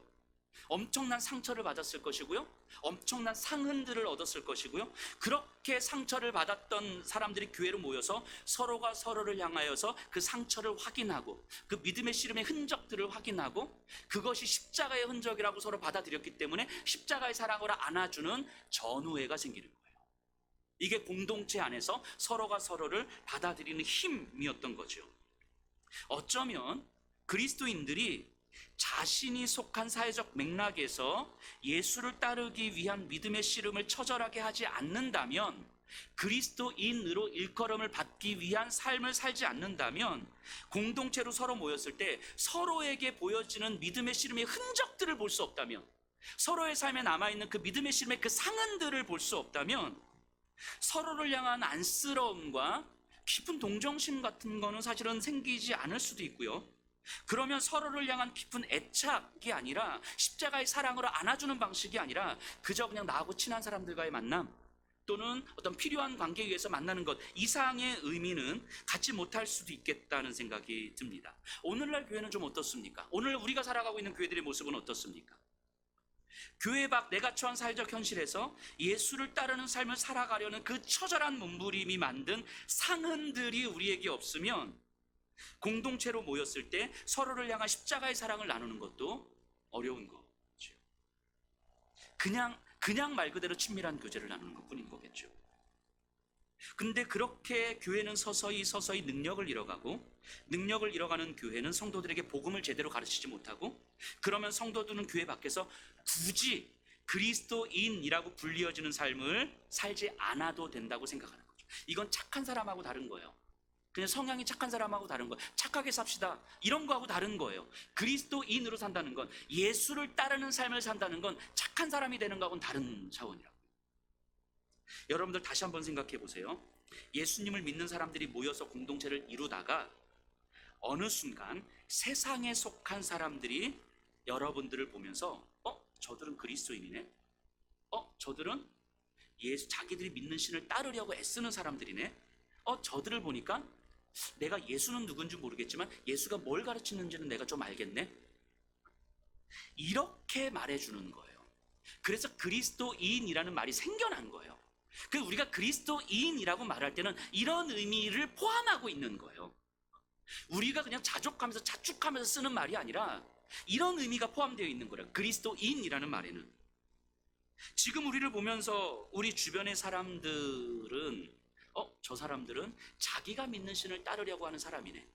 엄청난 상처를 받았을 것이고요. 엄청난 상흔들을 얻었을 것이고요. 그렇게 상처를 받았던 사람들이 교회로 모여서 서로가 서로를 향하여서 그 상처를 확인하고 그 믿음의 씨름의 흔적들을 확인하고 그것이 십자가의 흔적이라고 서로 받아들였기 때문에 십자가의 사랑으로 안아주는 전우회가 생기는 거예요. 이게 공동체 안에서 서로가 서로를 받아들이는 힘이었던 거죠. 어쩌면 그리스도인들이 자신이 속한 사회적 맥락에서 예수를 따르기 위한 믿음의 씨름을 처절하게 하지 않는다면, 그리스도인으로 일컬음을 받기 위한 삶을 살지 않는다면, 공동체로 서로 모였을 때 서로에게 보여지는 믿음의 씨름의 흔적들을 볼 수 없다면, 서로의 삶에 남아있는 그 믿음의 씨름의 그 상흔들을 볼 수 없다면, 서로를 향한 안쓰러움과 깊은 동정심 같은 거는 사실은 생기지 않을 수도 있고요. 그러면 서로를 향한 깊은 애착이 아니라 십자가의 사랑으로 안아주는 방식이 아니라 그저 그냥 나하고 친한 사람들과의 만남 또는 어떤 필요한 관계에 의해서 만나는 것 이상의 의미는 갖지 못할 수도 있겠다는 생각이 듭니다. 오늘날 교회는 좀 어떻습니까? 오늘 우리가 살아가고 있는 교회들의 모습은 어떻습니까? 교회 밖 내가 처한 사회적 현실에서 예수를 따르는 삶을 살아가려는 그 처절한 몸부림이 만든 상흔들이 우리에게 없으면 공동체로 모였을 때 서로를 향한 십자가의 사랑을 나누는 것도 어려운 거죠. 그냥 말 그대로 친밀한 교제를 나누는 것뿐인 거겠죠. 근데 그렇게 교회는 서서히 능력을 잃어가고, 능력을 잃어가는 교회는 성도들에게 복음을 제대로 가르치지 못하고, 그러면 성도들은 교회 밖에서 굳이 그리스도인이라고 불리어지는 삶을 살지 않아도 된다고 생각하는 거죠. 이건 착한 사람하고 다른 거예요. 그냥 성향이 착한 사람하고 다른 거예요. 착하게 삽시다 이런 거하고 다른 거예요. 그리스도인으로 산다는 건, 예수를 따르는 삶을 산다는 건 착한 사람이 되는 거하고는 다른 차원이라고. 여러분들 다시 한번 생각해 보세요. 예수님을 믿는 사람들이 모여서 공동체를 이루다가 어느 순간 세상에 속한 사람들이 여러분들을 보면서 저들은 그리스도인이네, 저들은 자기들이 믿는 신을 따르려고 애쓰는 사람들이네, 저들을 보니까 내가 예수는 누군지 모르겠지만 예수가 뭘 가르치는지는 내가 좀 알겠네, 이렇게 말해주는 거예요. 그래서 그리스도인이라는 말이 생겨난 거예요. 우리가 그리스도인이라고 말할 때는 이런 의미를 포함하고 있는 거예요. 우리가 그냥 자족하면서 자축하면서 쓰는 말이 아니라 이런 의미가 포함되어 있는 거예요. 그리스도인이라는 말에는. 지금 우리를 보면서 우리 주변의 사람들은 저 사람들은 자기가 믿는 신을 따르려고 하는 사람이네,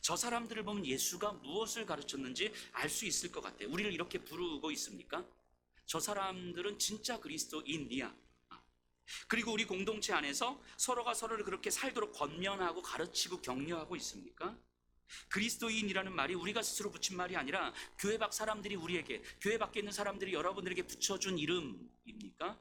저 사람들을 보면 예수가 무엇을 가르쳤는지 알 수 있을 것 같아, 우리를 이렇게 부르고 있습니까? 저 사람들은 진짜 그리스도인이야. 그리고 우리 공동체 안에서 서로가 서로를 그렇게 살도록 권면하고 가르치고 격려하고 있습니까? 그리스도인이라는 말이 우리가 스스로 붙인 말이 아니라 교회 밖 사람들이 우리에게, 교회 밖에 있는 사람들이 여러분들에게 붙여준 이름입니까?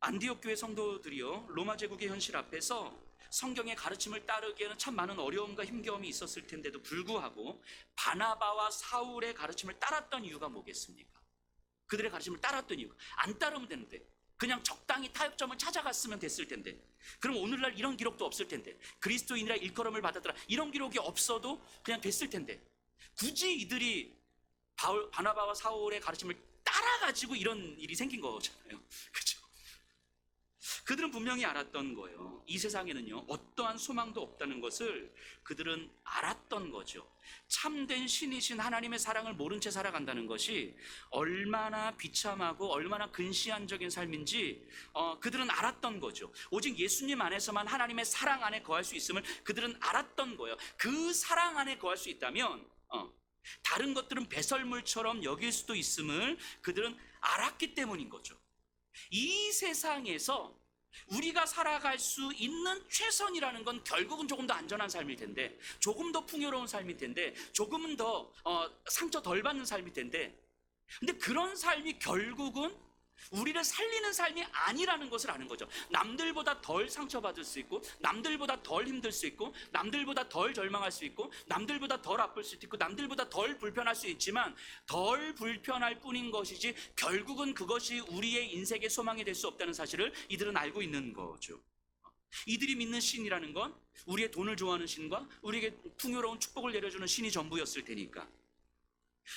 안디옥 교회 성도들이요, 로마 제국의 현실 앞에서 성경의 가르침을 따르기에는 참 많은 어려움과 힘겨움이 있었을 텐데도 불구하고 바나바와 사울의 가르침을 따랐던 이유가 뭐겠습니까? 그들의 가르침을 따랐던 이유가, 안 따르면 되는데, 그냥 적당히 타협점을 찾아갔으면 됐을 텐데, 그럼 오늘날 이런 기록도 없을 텐데, 그리스도인이라 일컬음을 받았더라 이런 기록이 없어도 그냥 됐을 텐데, 굳이 이들이 바나바와 사울의 가르침을 따라가지고 이런 일이 생긴 거잖아요. 그렇죠? 그들은 분명히 알았던 거예요. 이 세상에는요, 어떠한 소망도 없다는 것을 그들은 알았던 거죠. 참된 신이신 하나님의 사랑을 모른 채 살아간다는 것이 얼마나 비참하고 얼마나 근시안적인 삶인지 그들은 알았던 거죠. 오직 예수님 안에서만 하나님의 사랑 안에 거할 수 있음을 그들은 알았던 거예요. 그 사랑 안에 거할 수 있다면 다른 것들은 배설물처럼 여길 수도 있음을 그들은 알았기 때문인 거죠. 이 세상에서 우리가 살아갈 수 있는 최선이라는 건 결국은 조금 더 안전한 삶일 텐데, 조금 더 풍요로운 삶일 텐데, 조금은 더 상처 덜 받는 삶일 텐데, 근데 그런 삶이 결국은 우리를 살리는 삶이 아니라는 것을 아는 거죠. 남들보다 덜 상처받을 수 있고, 남들보다 덜 힘들 수 있고, 남들보다 덜 절망할 수 있고, 남들보다 덜 아플 수도 있고, 남들보다 덜 불편할 수 있지만 덜 불편할 뿐인 것이지 결국은 그것이 우리의 인생의 소망이 될 수 없다는 사실을 이들은 알고 있는 거죠. 이들이 믿는 신이라는 건 우리의 돈을 좋아하는 신과 우리에게 풍요로운 축복을 내려주는 신이 전부였을 테니까.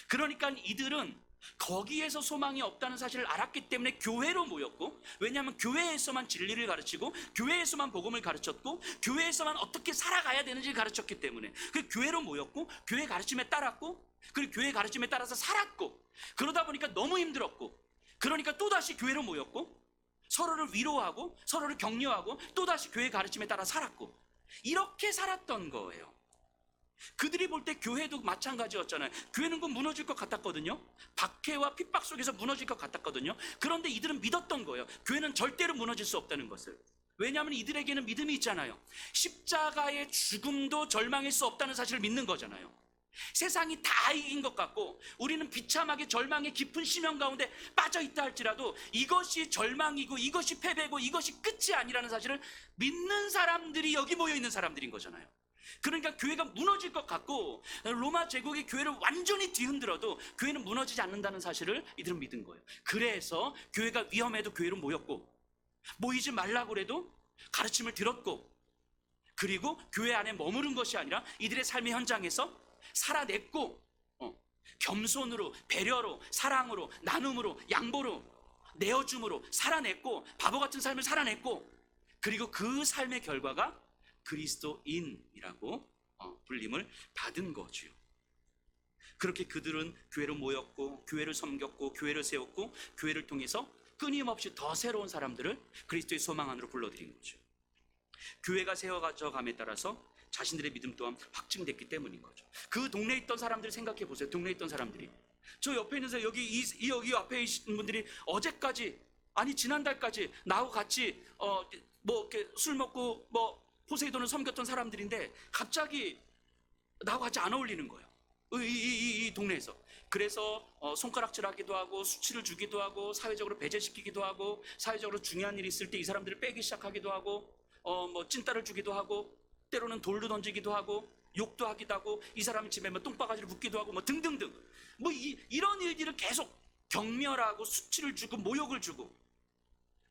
그러니까 이들은 거기에서 소망이 없다는 사실을 알았기 때문에 교회로 모였고, 왜냐하면 교회에서만 진리를 가르치고 교회에서만 복음을 가르쳤고 교회에서만 어떻게 살아가야 되는지를 가르쳤기 때문에 그 교회로 모였고, 교회 가르침에 따랐고, 그리고 교회 가르침에 따라서 살았고, 그러다 보니까 너무 힘들었고, 그러니까 또다시 교회로 모였고, 서로를 위로하고 서로를 격려하고 또다시 교회 가르침에 따라 살았고, 이렇게 살았던 거예요. 그들이 볼 때 교회도 마찬가지였잖아요. 교회는 곧 무너질 것 같았거든요. 박해와 핍박 속에서 무너질 것 같았거든요. 그런데 이들은 믿었던 거예요. 교회는 절대로 무너질 수 없다는 것을. 왜냐하면 이들에게는 믿음이 있잖아요. 십자가의 죽음도 절망일 수 없다는 사실을 믿는 거잖아요. 세상이 다 이긴 것 같고 우리는 비참하게 절망의 깊은 심연 가운데 빠져있다 할지라도 이것이 절망이고 이것이 패배고 이것이 끝이 아니라는 사실을 믿는 사람들이 여기 모여있는 사람들인 거잖아요. 그러니까 교회가 무너질 것 같고 로마 제국이 교회를 완전히 뒤흔들어도 교회는 무너지지 않는다는 사실을 이들은 믿은 거예요. 그래서 교회가 위험해도 교회로 모였고, 모이지 말라고 그래도 가르침을 들었고, 그리고 교회 안에 머무른 것이 아니라 이들의 삶의 현장에서 살아냈고, 겸손으로, 배려로, 사랑으로, 나눔으로, 양보로, 내어줌으로 살아냈고, 바보 같은 삶을 살아냈고, 그리고 그 삶의 결과가 그리스도인이라고 불림을 받은 거죠. 그렇게 그들은 교회로 모였고, 교회를 섬겼고, 교회를 세웠고, 교회를 통해서 끊임없이 더 새로운 사람들을 그리스도의 소망 안으로 불러들인 거죠. 교회가 세워져 감에 따라서 자신들의 믿음 또한 확증됐기 때문인 거죠. 그 동네에 있던 사람들 생각해 보세요. 동네에 있던 사람들이, 저 옆에 있는 사람, 여기 앞에 있는 분들이 어제까지, 아니 지난달까지 나하고 같이 이렇게 술 먹고 포세이돈을 섬겼던 사람들인데 갑자기 나하고 같이 안 어울리는 거예요. 이 동네에서. 그래서 손가락질하기도 하고, 수치를 주기도 하고, 사회적으로 배제시키기도 하고, 사회적으로 중요한 일이 있을 때 이 사람들을 빼기 시작하기도 하고, 찐따를 주기도 하고, 때로는 돌도 던지기도 하고, 욕도 하기도 하고, 이 사람 집에 똥바가지를 붓기도 하고, 등등등. 이런 일들을 계속 경멸하고, 수치를 주고, 모욕을 주고.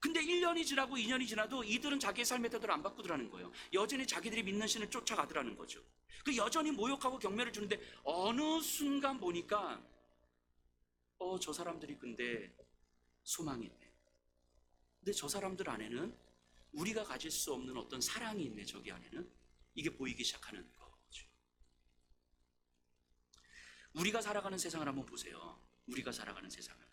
근데 1년이 지나고 2년이 지나도 이들은 자기의 삶의 태도를 안 바꾸더라는 거예요. 여전히 자기들이 믿는 신을 쫓아가더라는 거죠. 그 여전히 모욕하고 경멸을 주는데 어느 순간 보니까 저 사람들이 근데 소망이 있네. 근데 저 사람들 안에는 우리가 가질 수 없는 어떤 사랑이 있네. 저기 안에는. 이게 보이기 시작하는 거죠. 우리가 살아가는 세상을 한번 보세요. 우리가 살아가는 세상을.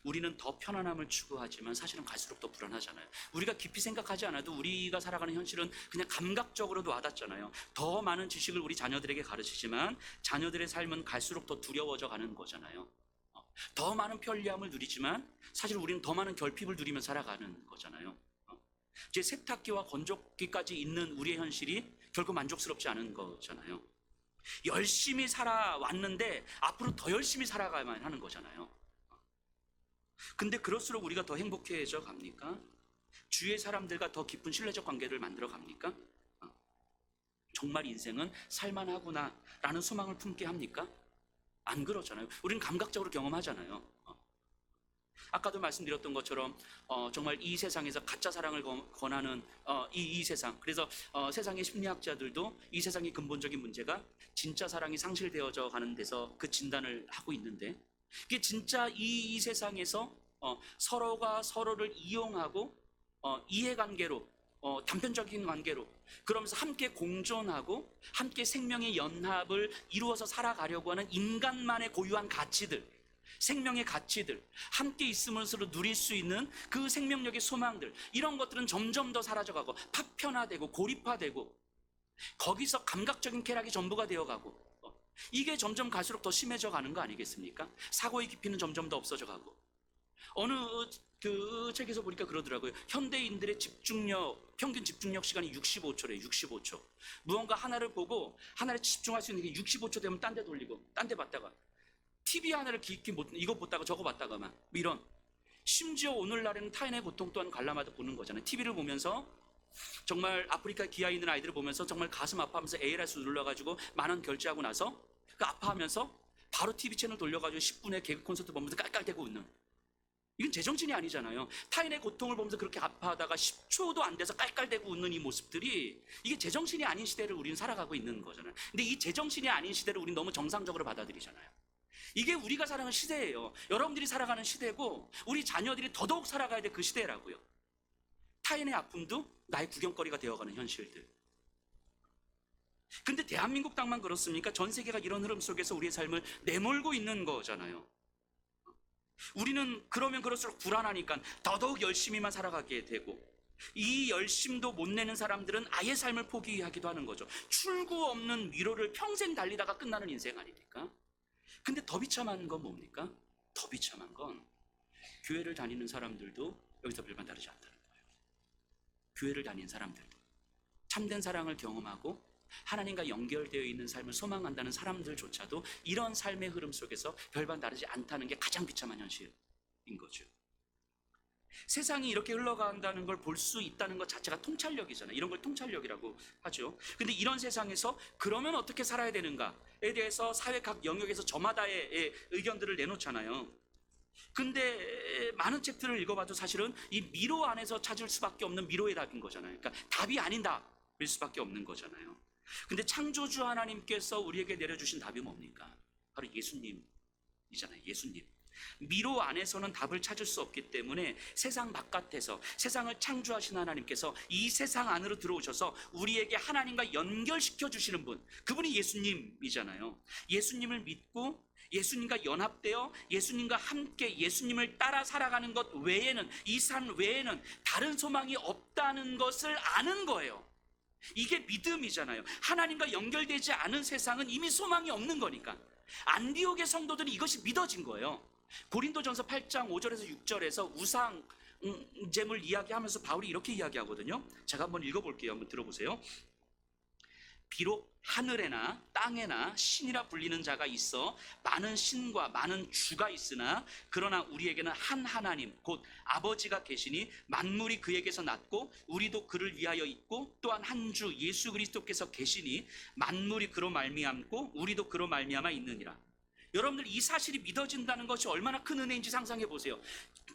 우리는 더 편안함을 추구하지만 사실은 갈수록 더 불안하잖아요. 우리가 깊이 생각하지 않아도 우리가 살아가는 현실은 그냥 감각적으로도 와닿잖아요. 더 많은 지식을 우리 자녀들에게 가르치지만 자녀들의 삶은 갈수록 더 두려워져 가는 거잖아요. 더 많은 편리함을 누리지만 사실 우리는 더 많은 결핍을 누리며 살아가는 거잖아요. 이제 세탁기와 건조기까지 있는 우리의 현실이 결코 만족스럽지 않은 거잖아요. 열심히 살아왔는데 앞으로 더 열심히 살아가야만 하는 거잖아요. 근데 그럴수록 우리가 더 행복해져 갑니까? 주위의 사람들과 더 깊은 신뢰적 관계를 만들어 갑니까? 정말 인생은 살만하구나 라는 소망을 품게 합니까? 안 그러잖아요. 우리는 감각적으로 경험하잖아요. 아까도 말씀드렸던 것처럼 정말 이 세상에서 가짜 사랑을 권하는 이 세상, 그래서 세상의 심리학자들도 이 세상의 근본적인 문제가 진짜 사랑이 상실되어져 가는 데서 그 진단을 하고 있는데, 이게 진짜 이 세상에서 서로가 서로를 이용하고 이해관계로, 단편적인 관계로, 그러면서 함께 공존하고 함께 생명의 연합을 이루어서 살아가려고 하는 인간만의 고유한 가치들, 생명의 가치들, 함께 있으면서 누릴 수 있는 그 생명력의 소망들, 이런 것들은 점점 더 사라져가고 파편화되고 고립화되고 거기서 감각적인 쾌락이 전부가 되어가고, 이게 점점 갈수록 더 심해져 가는 거 아니겠습니까? 사고의 깊이는 점점 더 없어져 가고. 어느 그 책에서 보니까 그러더라고요. 현대인들의 평균 집중력 시간이 65초래요. 65초. 무언가 하나를 보고 하나를 집중할 수 있는 게 65초 되면 딴 데 돌리고, 딴 데 봤다가 TV 하나를 깊게 이거 보다가 저거 봤다가만, 이런. 심지어 오늘날에는 타인의 고통 또한 관람하듯 보는 거잖아요. TV를 보면서 정말 아프리카 기아에 있는 아이들을 보면서 정말 가슴 아파하면서 ALS 눌러가지고 10,000원 결제하고 나서 그 아파하면서 바로 TV 채널 돌려가지고 10분의 개그 콘서트 보면서 깔깔대고 웃는, 이건 제정신이 아니잖아요. 타인의 고통을 보면서 그렇게 아파하다가 10초도 안 돼서 깔깔대고 웃는 이 모습들이, 이게 제정신이 아닌 시대를 우리는 살아가고 있는 거잖아요. 근데 이 제정신이 아닌 시대를 우리는 너무 정상적으로 받아들이잖아요. 이게 우리가 살아가는 시대예요. 여러분들이 살아가는 시대고 우리 자녀들이 더더욱 살아가야 될 그 시대라고요. 타인의 아픔도 나의 구경거리가 되어가는 현실들. 근데 대한민국 땅만 그렇습니까? 전 세계가 이런 흐름 속에서 우리의 삶을 내몰고 있는 거잖아요. 우리는 그러면 그럴수록 불안하니까 더더욱 열심히만 살아가게 되고, 이 열심도 못 내는 사람들은 아예 삶을 포기하기도 하는 거죠. 출구 없는 미로를 평생 달리다가 끝나는 인생 아닙니까? 근데 더 비참한 건 뭡니까? 더 비참한 건 교회를 다니는 사람들도 여기서 별반 다르지 않다는 거예요. 교회를 다니는 사람들도 참된 사랑을 경험하고 하나님과 연결되어 있는 삶을 소망한다는 사람들조차도 이런 삶의 흐름 속에서 별반 다르지 않다는 게 가장 비참한 현실인 거죠. 세상이 이렇게 흘러간다는 걸 볼 수 있다는 것 자체가 통찰력이잖아요. 이런 걸 통찰력이라고 하죠. 근데 이런 세상에서 그러면 어떻게 살아야 되는가에 대해서 사회 각 영역에서 저마다의 의견들을 내놓잖아요. 근데 많은 책들을 읽어봐도 사실은 이 미로 안에서 찾을 수밖에 없는 미로의 답인 거잖아요. 그러니까 답이 아닌 답일 수밖에 없는 거잖아요. 근데 창조주 하나님께서 우리에게 내려주신 답이 뭡니까? 바로 예수님이잖아요. 예수님. 미로 안에서는 답을 찾을 수 없기 때문에 세상 바깥에서 세상을 창조하신 하나님께서 이 세상 안으로 들어오셔서 우리에게 하나님과 연결시켜 주시는 분, 그분이 예수님이잖아요. 예수님을 믿고 예수님과 연합되어 예수님과 함께 예수님을 따라 살아가는 것 외에는, 이 삶 외에는 다른 소망이 없다는 것을 아는 거예요. 이게 믿음이잖아요. 하나님과 연결되지 않은 세상은 이미 소망이 없는 거니까. 안디옥의 성도들은 이것이 믿어진 거예요. 고린도전서 8장 5절에서 6절에서 우상 잼을 이야기하면서 바울이 이렇게 이야기하거든요. 제가 한번 읽어볼게요. 한번 들어보세요. 비록 하늘에나 땅에나 신이라 불리는 자가 있어 많은 신과 많은 주가 있으나 그러나 우리에게는 한 하나님 곧 아버지가 계시니 만물이 그에게서 났고 우리도 그를 위하여 있고 또한 한 주 예수 그리스도께서 계시니 만물이 그로 말미암고 우리도 그로 말미암아 있느니라. 여러분들 이 사실이 믿어진다는 것이 얼마나 큰 은혜인지 상상해 보세요.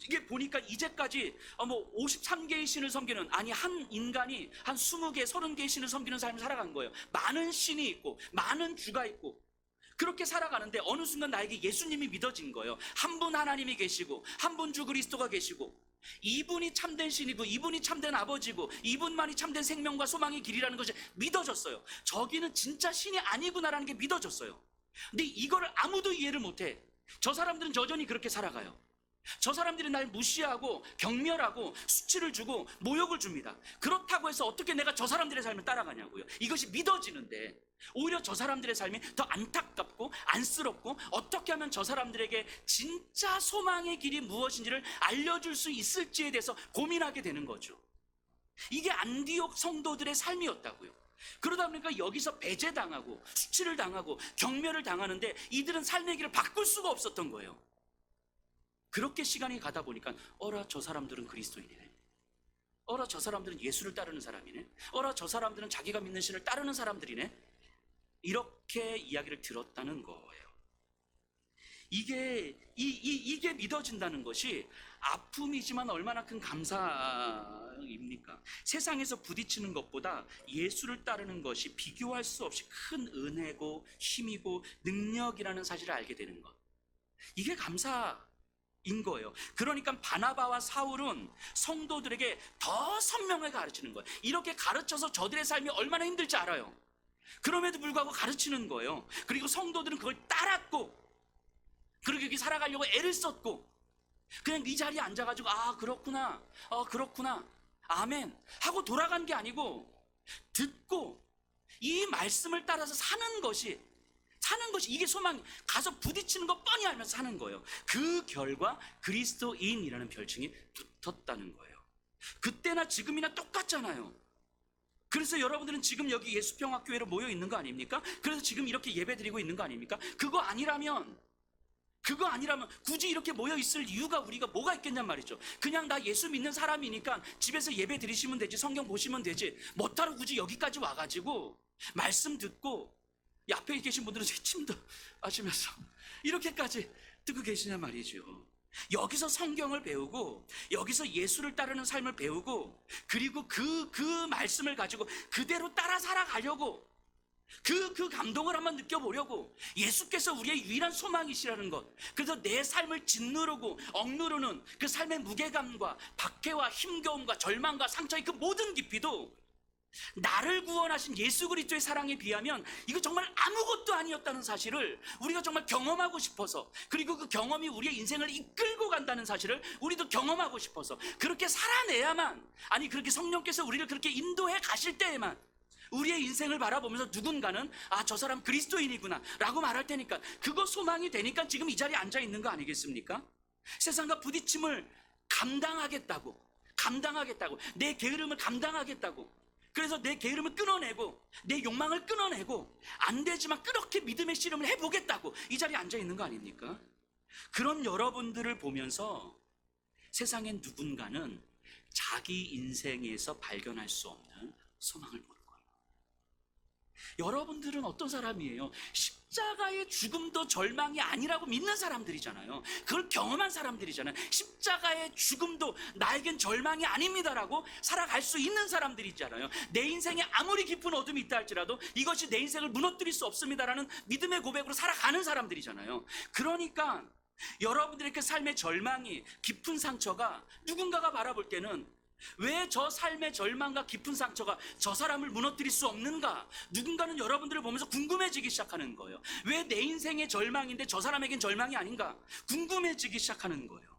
이게 보니까 이제까지 53개의 신을 섬기는, 아니 한 인간이 한 20개, 30개의 신을 섬기는 삶을 살아간 거예요. 많은 신이 있고 많은 주가 있고 그렇게 살아가는데 어느 순간 나에게 예수님이 믿어진 거예요. 한 분 하나님이 계시고 한 분 주 그리스도가 계시고 이분이 참된 신이고 이분이 참된 아버지고 이분만이 참된 생명과 소망의 길이라는 것이 믿어졌어요. 저기는 진짜 신이 아니구나라는 게 믿어졌어요. 근데 이거를 아무도 이해를 못해. 저 사람들은 여전히 그렇게 살아가요. 저 사람들이 날 무시하고 경멸하고 수치를 주고 모욕을 줍니다. 그렇다고 해서 어떻게 내가 저 사람들의 삶을 따라가냐고요. 이것이 믿어지는데 오히려 저 사람들의 삶이 더 안타깝고 안쓰럽고 어떻게 하면 저 사람들에게 진짜 소망의 길이 무엇인지를 알려줄 수 있을지에 대해서 고민하게 되는 거죠. 이게 안디옥 성도들의 삶이었다고요. 그러다 보니까 여기서 배제당하고 수치를 당하고 경멸을 당하는데 이들은 삶의 길을 바꿀 수가 없었던 거예요. 그렇게 시간이 가다 보니까 어라 저 사람들은 그리스도인이네, 어라 저 사람들은 예수를 따르는 사람이네, 어라 저 사람들은 자기가 믿는 신을 따르는 사람들이네, 이렇게 이야기를 들었다는 거예요. 이게 믿어진다는 것이 아픔이지만 얼마나 큰 감사입니까? 세상에서 부딪히는 것보다 예수를 따르는 것이 비교할 수 없이 큰 은혜고 힘이고 능력이라는 사실을 알게 되는 것, 이게 감사인 거예요. 그러니까 바나바와 사울은 성도들에게 더 선명하게 가르치는 거예요. 이렇게 가르쳐서 저들의 삶이 얼마나 힘들지 알아요. 그럼에도 불구하고 가르치는 거예요. 그리고 성도들은 그걸 따랐고 그렇게 여기 살아가려고 애를 썼고 그냥 이 자리에 앉아가지고 그렇구나, 그렇구나, 아멘 하고 돌아간 게 아니고 듣고 이 말씀을 따라서 사는 것이 이게 소망, 가서 부딪히는 거 뻔히 알면서 사는 거예요. 그 결과 그리스도인이라는 별칭이 붙었다는 거예요. 그때나 지금이나 똑같잖아요. 그래서 여러분들은 지금 여기 예수평화교회로 모여 있는 거 아닙니까? 그래서 지금 이렇게 예배 드리고 있는 거 아닙니까? 그거 아니라면 굳이 이렇게 모여 있을 이유가 우리가 뭐가 있겠냔 말이죠. 그냥 나 예수 믿는 사람이니까 집에서 예배 드리시면 되지, 성경 보시면 되지, 뭐따로 굳이 여기까지 와가지고 말씀 듣고 앞에 계신 분들은 새침도 하시면서 이렇게까지 듣고 계시냐 말이죠. 여기서 성경을 배우고 여기서 예수를 따르는 삶을 배우고 그리고 그 말씀을 가지고 그대로 따라 살아가려고 그 감동을 한번 느껴보려고 예수께서 우리의 유일한 소망이시라는 것. 그래서 내 삶을 짓누르고 억누르는 그 삶의 무게감과 박해와 힘겨움과 절망과 상처의 그 모든 깊이도 나를 구원하신 예수 그리스도의 사랑에 비하면 이거 정말 아무것도 아니었다는 사실을 우리가 정말 경험하고 싶어서, 그리고 그 경험이 우리의 인생을 이끌고 간다는 사실을 우리도 경험하고 싶어서, 그렇게 살아내야만, 아니 그렇게 성령께서 우리를 그렇게 인도해 가실 때에만 우리의 인생을 바라보면서 누군가는 저 사람 그리스도인이구나 라고 말할 테니까, 그거 소망이 되니까 지금 이 자리에 앉아 있는 거 아니겠습니까? 세상과 부딪힘을 감당하겠다고, 내 게으름을 감당하겠다고, 그래서 내 게으름을 끊어내고 내 욕망을 끊어내고 안 되지만 그렇게 믿음의 씨름을 해보겠다고 이 자리에 앉아 있는 거 아닙니까? 그런 여러분들을 보면서 세상엔 누군가는 자기 인생에서 발견할 수 없는 소망을 보는 거예요. 여러분들은 어떤 사람이에요? 십자가의 죽음도 절망이 아니라고 믿는 사람들이잖아요. 그걸 경험한 사람들이잖아요. 십자가의 죽음도 나에겐 절망이 아닙니다라고 살아갈 수 있는 사람들이잖아요. 내 인생에 아무리 깊은 어둠이 있다 할지라도 이것이 내 인생을 무너뜨릴 수 없습니다라는 믿음의 고백으로 살아가는 사람들이잖아요. 그러니까 여러분들의 그 삶의 절망이, 깊은 상처가 누군가가 바라볼 때는 왜 저 삶의 절망과 깊은 상처가 저 사람을 무너뜨릴 수 없는가? 누군가는 여러분들을 보면서 궁금해지기 시작하는 거예요. 왜 내 인생의 절망인데 저 사람에겐 절망이 아닌가? 궁금해지기 시작하는 거예요.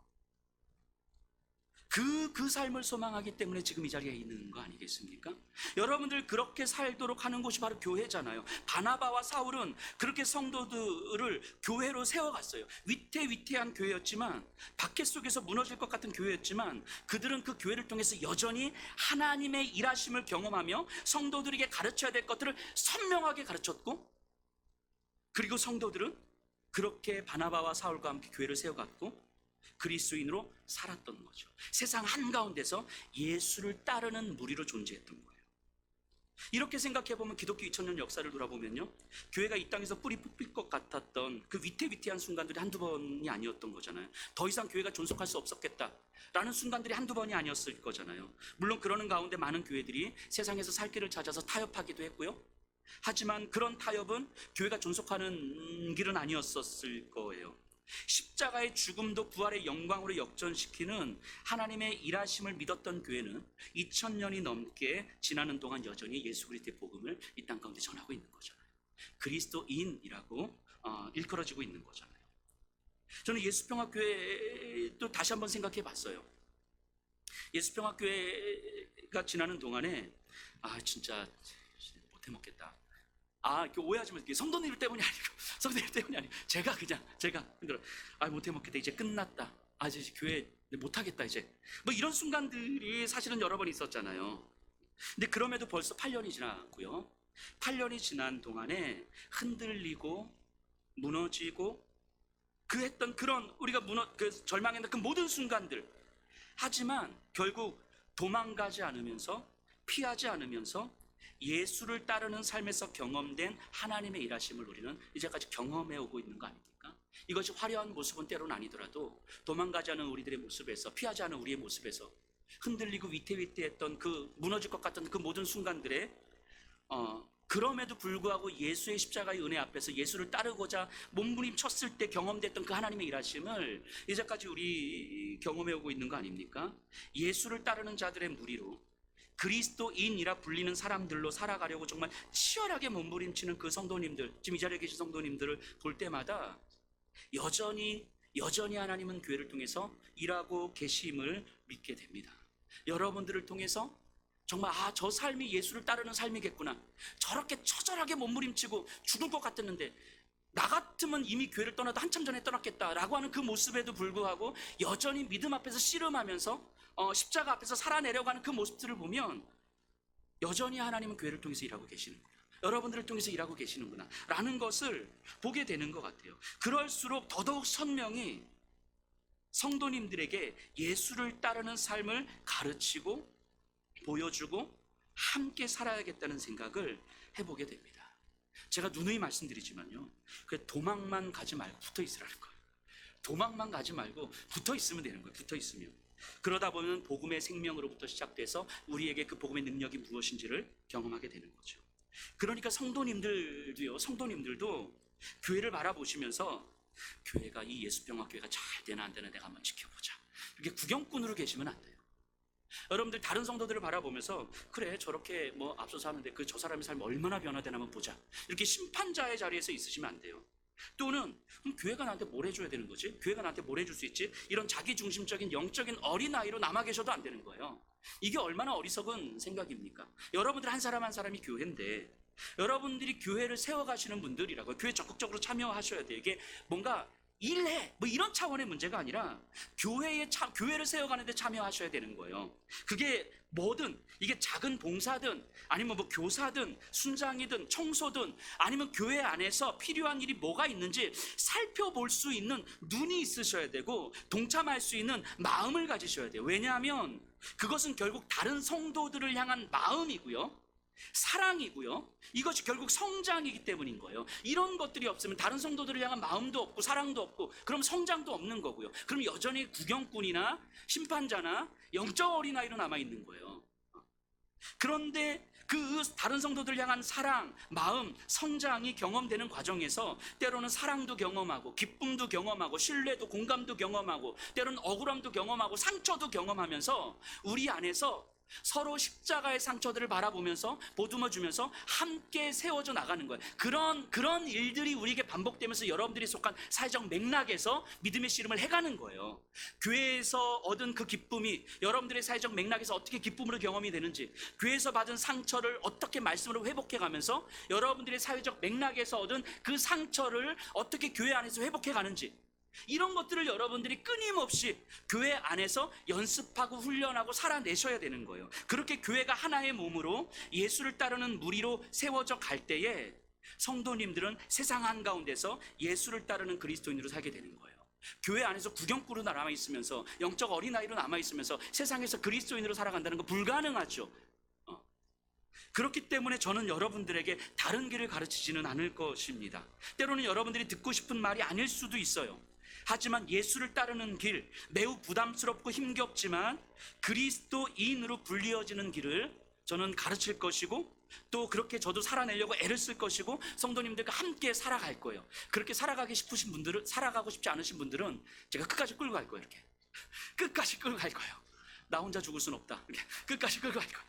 그 삶을 소망하기 때문에 지금 이 자리에 있는 거 아니겠습니까? 여러분들 그렇게 살도록 하는 곳이 바로 교회잖아요. 바나바와 사울은 그렇게 성도들을 교회로 세워갔어요. 위태위태한 교회였지만, 박해 속에서 무너질 것 같은 교회였지만, 그들은 그 교회를 통해서 여전히 하나님의 일하심을 경험하며 성도들에게 가르쳐야 될 것들을 선명하게 가르쳤고, 그리고 성도들은 그렇게 바나바와 사울과 함께 교회를 세워갔고 그리스도인으로 살았던 거죠. 세상 한가운데서 예수를 따르는 무리로 존재했던 거예요. 이렇게 생각해보면 기독교 2000년 역사를 돌아보면요, 교회가 이 땅에서 뿌리 뽑힐 것 같았던 그 위태위태한 순간들이 한두 번이 아니었던 거잖아요. 더 이상 교회가 존속할 수 없었겠다라는 순간들이 한두 번이 아니었을 거잖아요. 물론 그러는 가운데 많은 교회들이 세상에서 살 길을 찾아서 타협하기도 했고요. 하지만 그런 타협은 교회가 존속하는 길은 아니었었을 거예요. 십자가의 죽음도 부활의 영광으로 역전시키는 하나님의 일하심을 믿었던 교회는 2000년이 넘게 지나는 동안 여전히 예수 그리스도의 복음을 이 땅 가운데 전하고 있는 거잖아요. 그리스도인이라고 일컬어지고 있는 거잖아요. 저는 예수평화교회도 다시 한번 생각해 봤어요. 예수평화교회가 지나는 동안에 진짜 못해 먹겠다. 오해하지 마세요. 성도님들 때문이 아니고 제가 힘들어. 못해 먹겠다. 이제 끝났다. 이제 교회 못하겠다. 이제 뭐 이런 순간들이 사실은 여러 번 있었잖아요. 근데 그럼에도 벌써 8년이 지났고요. 8년이 지난 동안에 흔들리고 무너지고 했던 그런 우리가 절망했던 그 모든 순간들, 하지만 결국 도망가지 않으면서, 피하지 않으면서 예수를 따르는 삶에서 경험된 하나님의 일하심을 우리는 이제까지 경험해 오고 있는 거 아닙니까? 이것이 화려한 모습은 때로는 아니더라도 도망가지 않은 우리들의 모습에서, 피하지 않은 우리의 모습에서, 흔들리고 위태위태했던 그 무너질 것 같던 그 모든 순간들에 그럼에도 불구하고 예수의 십자가의 은혜 앞에서 예수를 따르고자 몸부림쳤을 때 경험됐던 그 하나님의 일하심을 이제까지 우리 경험해 오고 있는 거 아닙니까? 예수를 따르는 자들의 무리로, 그리스도인이라 불리는 사람들로 살아가려고 정말 치열하게 몸부림치는 그 성도님들, 지금 이 자리에 계신 성도님들을 볼 때마다 여전히 하나님은 교회를 통해서 일하고 계심을 믿게 됩니다. 여러분들을 통해서 정말 저 삶이 예수를 따르는 삶이겠구나, 저렇게 처절하게 몸부림치고 죽을 것 같았는데 나 같으면 이미 교회를 떠나도 한참 전에 떠났겠다라고 하는 그 모습에도 불구하고 여전히 믿음 앞에서 씨름하면서 십자가 앞에서 살아내려가는 그 모습들을 보면 여전히 하나님은 교회를 통해서 일하고 계시는구나, 여러분들을 통해서 일하고 계시는구나 라는 것을 보게 되는 것 같아요. 그럴수록 더더욱 선명히 성도님들에게 예수를 따르는 삶을 가르치고 보여주고 함께 살아야겠다는 생각을 해보게 됩니다. 제가 누누이 말씀드리지만요, 도망만 가지 말고 붙어 있으라는 거예요. 도망만 가지 말고 붙어 있으면 되는 거예요. 붙어 있으면. 그러다 보면 복음의 생명으로부터 시작돼서 우리에게 그 복음의 능력이 무엇인지를 경험하게 되는 거죠. 그러니까 성도님들도 교회를 바라보시면서 교회가 이 예수평화교회가 잘 되나 안 되나 내가 한번 지켜보자. 이렇게 구경꾼으로 계시면 안 돼요. 여러분들 다른 성도들을 바라보면서 그래 저렇게 뭐 앞서서 하는데 그 저 사람의 삶이 얼마나 변화되나 한번 보자. 이렇게 심판자의 자리에서 있으시면 안 돼요. 또는 교회가 나한테 뭘 해줘야 되는 거지? 교회가 나한테 뭘 해줄 수 있지? 이런 자기중심적인 영적인 어린아이로 남아 계셔도 안 되는 거예요. 이게 얼마나 어리석은 생각입니까? 여러분들 한 사람 한 사람이 교회인데 여러분들이 교회를 세워가시는 분들이라고요. 교회 적극적으로 참여하셔야 돼요. 이게 뭔가 일해 뭐 이런 차원의 문제가 아니라 교회를 세워가는데 참여하셔야 되는 거예요. 그게 뭐든 이게 작은 봉사든 아니면 뭐 교사든 순장이든 청소든 아니면 교회 안에서 필요한 일이 뭐가 있는지 살펴볼 수 있는 눈이 있으셔야 되고 동참할 수 있는 마음을 가지셔야 돼요. 왜냐하면 그것은 결국 다른 성도들을 향한 마음이고요, 사랑이고요, 이것이 결국 성장이기 때문인 거예요. 이런 것들이 없으면 다른 성도들을 향한 마음도 없고 사랑도 없고 그럼 성장도 없는 거고요. 그럼 여전히 구경꾼이나 심판자나 영적 어린아이로 남아있는 거예요. 그런데 그 다른 성도들 향한 사랑, 마음, 성장이 경험되는 과정에서 때로는 사랑도 경험하고 기쁨도 경험하고 신뢰도 공감도 경험하고 때로는 억울함도 경험하고 상처도 경험하면서 우리 안에서 서로 십자가의 상처들을 바라보면서 보듬어주면서 함께 세워져 나가는 거예요. 그런 일들이 우리에게 반복되면서 여러분들이 속한 사회적 맥락에서 믿음의 씨름을 해가는 거예요. 교회에서 얻은 그 기쁨이 여러분들의 사회적 맥락에서 어떻게 기쁨으로 경험이 되는지, 교회에서 받은 상처를 어떻게 말씀으로 회복해가면서 여러분들의 사회적 맥락에서 얻은 그 상처를 어떻게 교회 안에서 회복해가는지, 이런 것들을 여러분들이 끊임없이 교회 안에서 연습하고 훈련하고 살아내셔야 되는 거예요. 그렇게 교회가 하나의 몸으로 예수를 따르는 무리로 세워져 갈 때에 성도님들은 세상 한가운데서 예수를 따르는 그리스도인으로 살게 되는 거예요. 교회 안에서 구경꾼으로 남아있으면서 영적 어린아이로 남아있으면서 세상에서 그리스도인으로 살아간다는 건 불가능하죠. 그렇기 때문에 저는 여러분들에게 다른 길을 가르치지는 않을 것입니다. 때로는 여러분들이 듣고 싶은 말이 아닐 수도 있어요. 하지만 예수를 따르는 길, 매우 부담스럽고 힘겹지만 그리스도인으로 불리어지는 길을 저는 가르칠 것이고, 또 그렇게 저도 살아내려고 애를 쓸 것이고 성도님들과 함께 살아갈 거예요. 그렇게 살아가고 싶지 않으신 분들은 제가 끝까지 끌고 갈 거예요. 이렇게 끝까지 끌고 갈 거예요. 나 혼자 죽을 순 없다. 이렇게 끝까지 끌고 갈 거예요.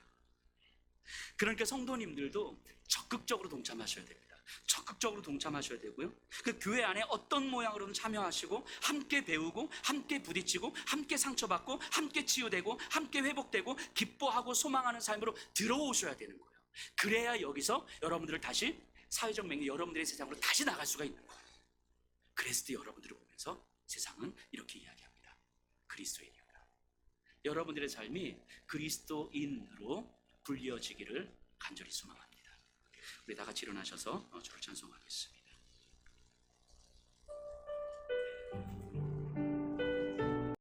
그러니까 성도님들도 적극적으로 동참하셔야 됩니다. 적극적으로 동참하셔야 되고요, 그 교회 안에 어떤 모양으로든 참여하시고 함께 배우고 함께 부딪히고 함께 상처받고 함께 치유되고 함께 회복되고 기뻐하고 소망하는 삶으로 들어오셔야 되는 거예요. 그래야 여기서 여러분들을 다시 사회적 맥락, 여러분들의 세상으로 다시 나갈 수가 있는 거예요. 그랬을 때 여러분들을 보면서 세상은 이렇게 이야기합니다. 그리스도인이다. 여러분들의 삶이 그리스도인으로 불리어지기를 간절히 소망합니다. 우리 다 같이 일어나셔서 주를 찬송하겠습니다.